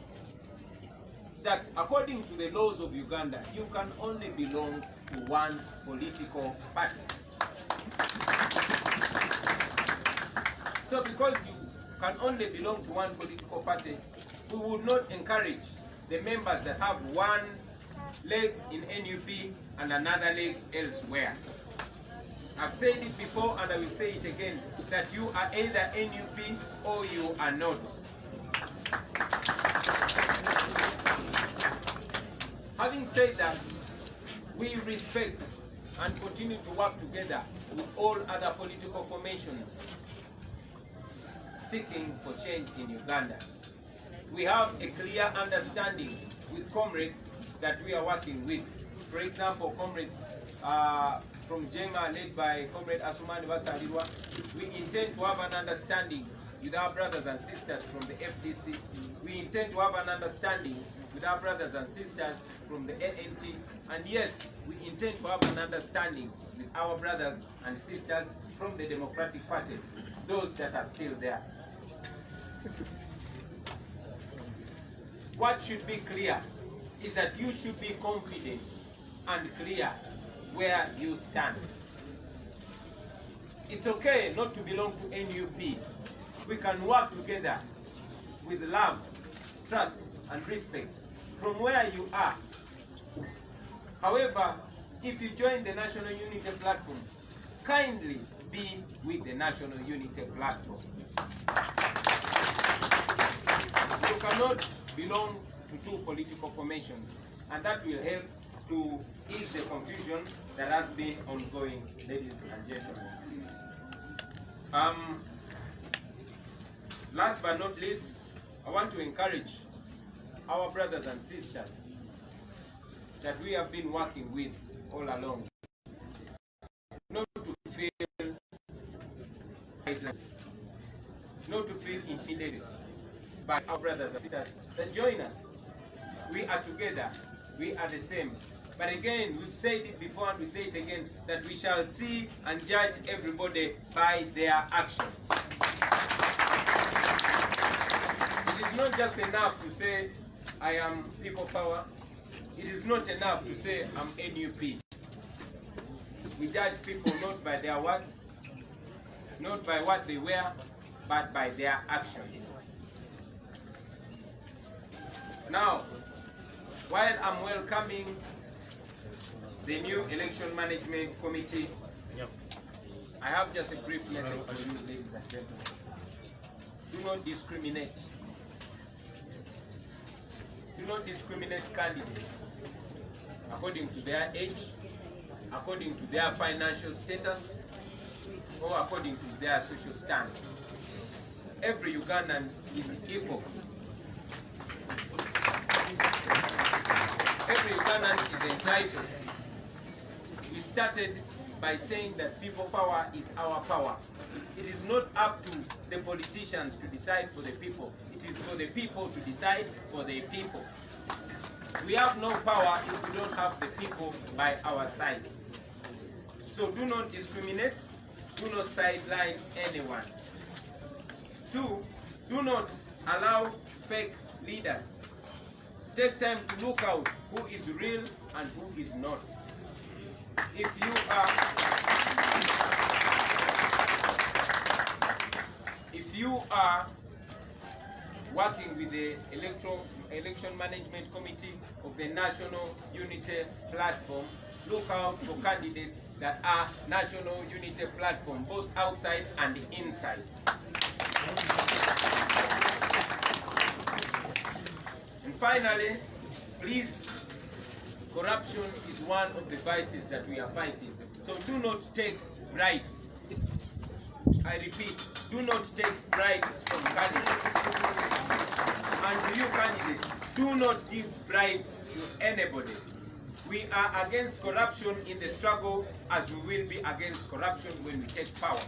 that according to the laws of Uganda, you can only belong to one political party. So because you can only belong to one political party, we would not encourage the members that have one leg in NUP and another leg elsewhere. I've said it before and I will say it again, that you are either NUP or you are not. Having said that, we respect and continue to work together with all other political formations seeking for change in Uganda. We have a clear understanding with comrades that we are working with. For example, comrades from JEMA led by Comrade Asumani Basalirwa, we intend to have an understanding with our brothers and sisters from the FDC. We intend to have an understanding with our brothers and sisters from the ANT. And yes, we intend to have an understanding with our brothers and sisters from the Democratic Party, those that are still there. What should be clear is that you should be confident and clear where you stand. It's okay not to belong to NUP. We can work together with love, trust, and respect from where you are. However, if you join the National Unity Platform, kindly be with the National Unity Platform. You cannot belong to two political formations, and that will help to ease the confusion that has been ongoing, ladies and gentlemen. Last but not least, I want to encourage our brothers and sisters that we have been working with all along not to feel sidelined, not to feel intimidated by our brothers and sisters that join us. We are together, we are the same. But again, we've said it before and we say it again, that we shall see and judge everybody by their actions. It is not just enough to say, I am people power. It is not enough to say, I'm NUP. We judge people not by their words, not by what they wear, but by their actions. Now, while I'm welcoming the new Election Management Committee, I have just a brief message for you, ladies and gentlemen. Do not discriminate. Do not discriminate candidates according to their age, according to their financial status, or according to their social stand. Every Ugandan is equal. Every Ugandan is entitled. We started by saying that people power is our power. It is not up to the politicians to decide for the people. It is for the people to decide for the people. We have no power if we don't have the people by our side. So do not discriminate, do not sideline anyone. 2, do not allow fake leaders. Take time to look out who is real and who is not. If you are working with the Election Management Committee of the National Unity Platform, look out for candidates that are National Unity Platform, both outside and inside. And finally, please, corruption is one of the vices that we are fighting. So do not take bribes. I repeat, do not take bribes from candidates. And to you candidates, do not give bribes to anybody. We are against corruption in the struggle as we will be against corruption when we take power.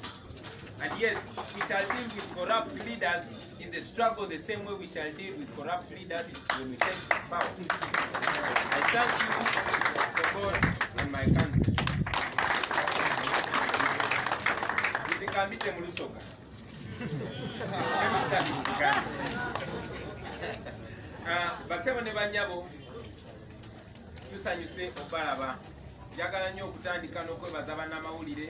And yes, we shall deal with corrupt leaders in the struggle the same way we shall deal with corrupt leaders when we take power. I thank you for God and my country. Basebo ne banyabo tusanyuse obalaba njagala nnyo okutandika n'okwebaza bannamawulire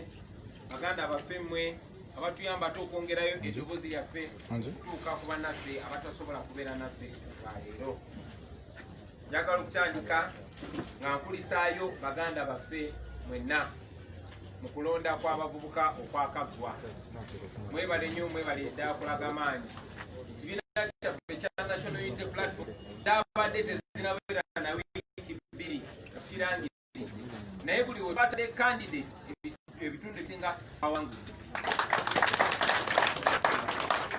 baganda baffe mmwe abatuyambako okwongerayo eddoboozi lyaffe okutuuka ku bannaffe abatasobola kubeera naffe leero. Njagala okutandika nga nkulisaayo baganda baffe mwenna mu kulonda kw'abavubuka okwakaggwa. Mwebale nnyo, mwebale ddala kulaga maanyi. Ekibiina kyaffe ekya National Unity Platform zaabadde tezinawera na wiiki 2 kirangirire, naye buli we twatadde candidate ebitundu ebisinga awangudde.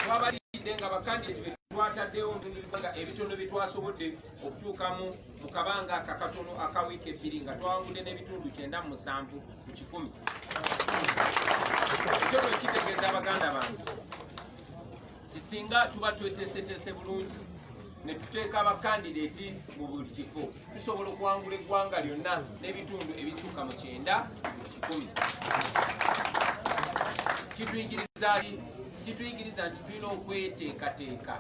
Twabalidde nga bakandidate be twataddewo nga ebitono bye twasobodde okutuukamu mu kabanga akakatono aka wiiki 2 nga twawangudde n'ebitundu 97 ku 100. Ekyo bwe kitegeeza abaganda bange kisinga tuba tweteeseteese bulungi ne tuteeka abakandidati mu buli kifo tusobola okuwangula eggwanga lyonna n'ebitundu ebisukka mu 9 ku 10. Kituyigiriza nti tulina okweteekateeka.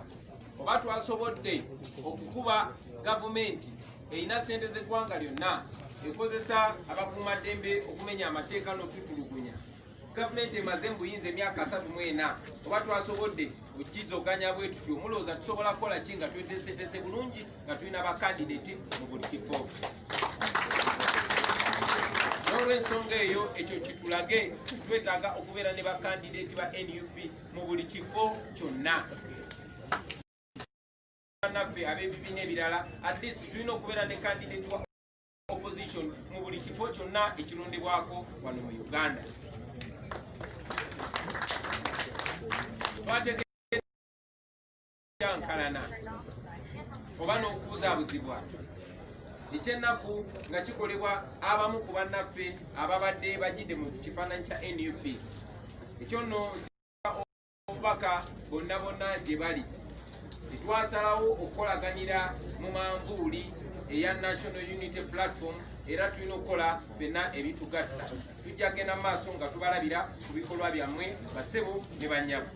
Oba twasobodde okukuba gavumenti erina ssente z'eggwanga lyonna ekozesa abakuumaddembe okumenya amateeka n'okututulugunya, gavumenti emaze mu buyinza emyaka 34, oba twasobodde okugizoganya bwe tutyo, mulowooza tusobola kukola ki nga tweteeseteese bulungi nga tulina bakandidati mu buli kifo? N'olw'ensonga eyo ekyo kitulage twetaaga okubeera ne bakandidati ba NUP mu buli kifo kyonna. Bannaffe ab'ebibiina ebirala at least tulina okubeera ne kandidati wa opposition mu buli kifo kyonna ekirondebwako wano mu Uganda. Twategekankalana oba n'okubuzaabuzibwa ekyennaku nga kikolebwa abamu ku bannaffe ababadde bajjidde mu kifaananyi kya NUP. Ekyo nno obubaka bonna bonna gye bali tetwasalawo okukolaganira mu manvuuli eya National Unity Platform, era tulina okukola ffenna ebitugatta. Tujja kgenda mu maaso nga tubalabira ku bikolwa byammwe basebo ne bannyabo.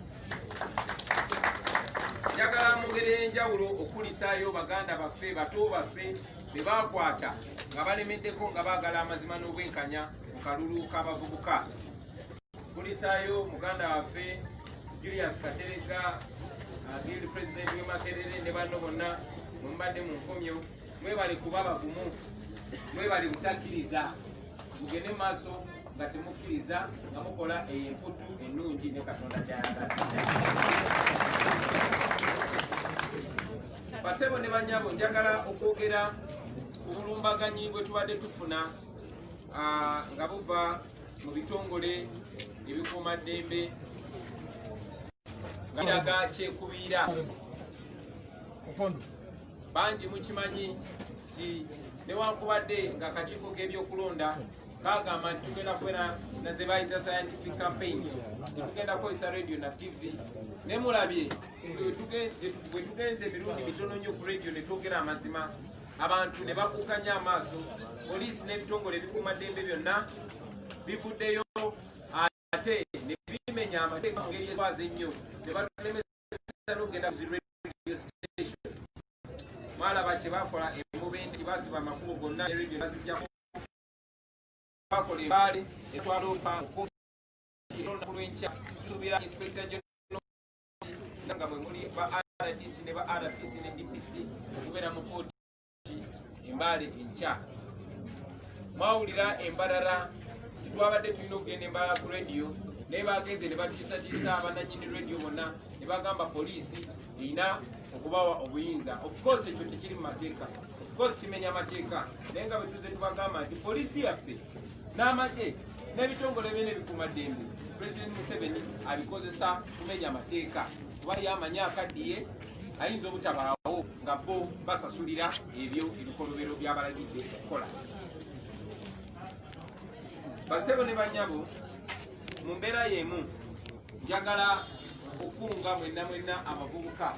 Njagala mu ngeri ey'enjawulo okulisaayo baganda baffe bato baffe be baakwata nga balemeddeko nga baagala amazima n'obwenkanya mu kalulu k'abavubuka. Kulisaayo muganda waffe Julius Katerega, Guild President w'e Makerere ne banno bonna mwembadde mu nkomyo. Mwebale kuba bagumu, mwebale butakkiriza, mugende mu maaso nga temukkiriza nga mukola emputu ennungi ne Katonda gy'ayagala. Basebo ne bannyabo, njagala okwogera ku bulumbaganyi bwe tubadde tufuna nga buva mu bitongole ebikuumaddembe nga biraga kyekubiira. Bangi mukimanyi si newankubadde nga akakiiko k'ebyokulonda kagamba nti tugenda kubeera na ze bayita scientific campaign, tetugenda kukozesa radio na TV. Ne mulabye bwe tugenze emirundi mitono nnyo ku radio ne twogera amazima, abantu ne bakukanya amaaso. Poliisi n'ebitongole ebikuumaddembe byonna bivuddeyo ate ne bimenya amateeka mu ngeri eswaze ennyo, ne batulemesa n'okugenda ku zi radio station. Mwalaba kye bakola emubendi, basiba amakubo gonna ne radio bazijjako, bakola embaale etwaloopa olunaku lw'enkya. Tusuubira Inspector General nga bwe muli ba RDC ne ba RPC ne DPC okubeera mu kooti embaale enkya. Mwawulira embalala tetwabadde tulina okugenda embalala ku radio, naye bagenze ne batiisatiisa abananyini radio bonna ne bagamba poliisi erina okubawa obuyinza. Of course ekyo tekiri mu mateeka, of course kimenya amateeka, naye nga bwe tuze tubagamba nti poliisi yaffe n'amagye n'ebitongole byonna ebikuumaddembe President Museveni abikozesa kumenya amateeka, kuba yamanyi akaddiye ayinza obutabaawo nga bo basasulira ebyo ebikolobero byabalagidde okukola. Basebo ne bannyabo, mu mbeera y'emu njagala okunga mwenna abavubuka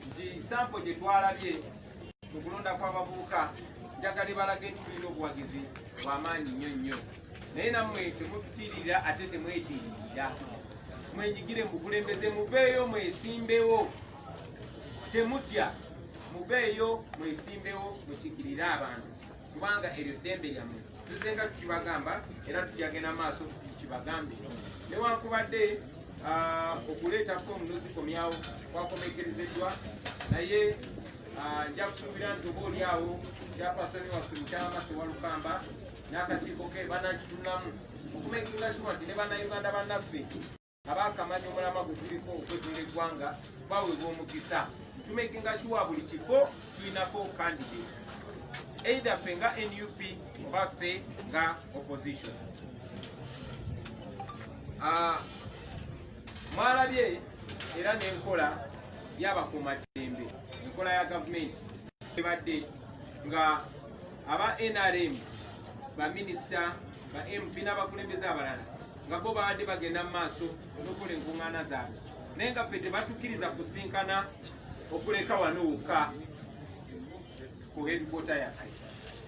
nti sampo gye twalabye mu kulonda kw'abavubuka njagala balage nti tulina obuwagizi bw'amaanyi nnyo, naye nammwe temututiirira ate temwetiiririra. Mwenyigire mu bukulembeze, mubeeyo mwesimbewo, temutya. mubeeyo mwesimbewo mukikirire abantu kubanga eryo ddembe lyammwe tuzenga tukibagamba era tujagenda maaso tukibagambe newankubadde okuleeta fomu nozikomyawo kwakomekerezeddwa naye nja kusuubira nti oba oliawo kyapasoni waffe mukyamase wa Lukamba n'akakiiko ke banakifunamu okumekinga sure nti ne bannayuganda bannaffe abakamanyi omulama gwe tuliko okwetunga eggwanga baweebwa omukisa tumekinga sure buli kifo tulinako candidate either ffe nga NUP oba ffe nga opposition. Mwalabye era n'enkola y'abakuumaddembe enkola ya gavumenti ebadde nga aba NRM baminisita ba MP n'abakulembeze abalala nga bo babadde bagenda mu maaso n'okola enkuŋŋaana zaabwe naye nga ffe tebatukkiriza kusinkana okuleka wano wokka ku headquarter yaffe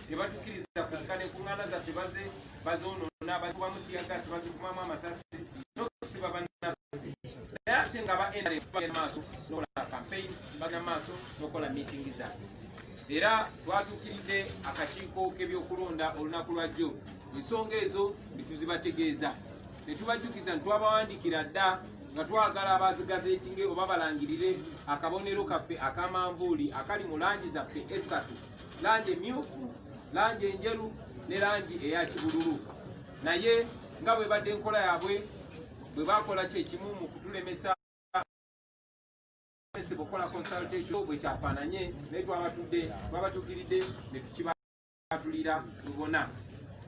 tebatukkiriza kusinkana enkuŋŋaana zaffe bazoonoona bazikubamu tiyagasi bazikumamu amasasi n'okusiba bannaffe naye ate nga ba NRM bagenda maaso n'okola campaign bagenda maaso n'okola meeting zaabwe era twatuukiridde akakiiko k'ebyokulonda olunaku lwa jjo ensonga ezo netuzibategeeza netubajjukiza nti twabawandiikira dda nga twagala abazigazeetinge oba balangirire akabonero kaffe akamanvuuli akali mu langi zaffe esatu langi emyufu langi enjeru ne langi eya kibululu naye nga bwe badde enkola yaabwe bwe bakola kyekimu mu kutulemesa okola consultation bwe kyafaananye naye twabatuukiridde ne tukibatulira lubona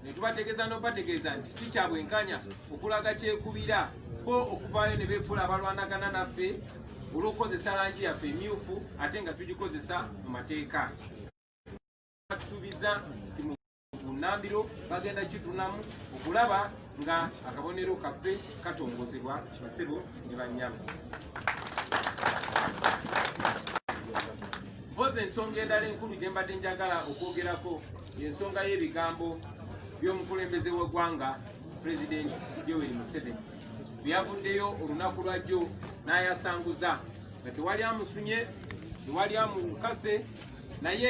ne tubategeeza n'obategeeza nti si kya bwenkanya okulaga kyekubira ko okuvaayo ne beefuula abalwanagana naffe olw'okukozesa langi yaffe emyufu ate nga tugikozesa mu mateeka. Tusuubiza nti mu bunnambiro bagenda kitunamu okulaba nga akabonero kaffe katongozebwa basebo ne bannyabo. Mpozi ensonga endala enkulu gye mbadde njagala okwogerako y'ensonga y'ebigambo by'omukulembeze w'eggwanga President Yoweri Museveni byavuddeyo olunaku lwa jjo n'ayasanguza nga tewali amusunye tewali amukase naye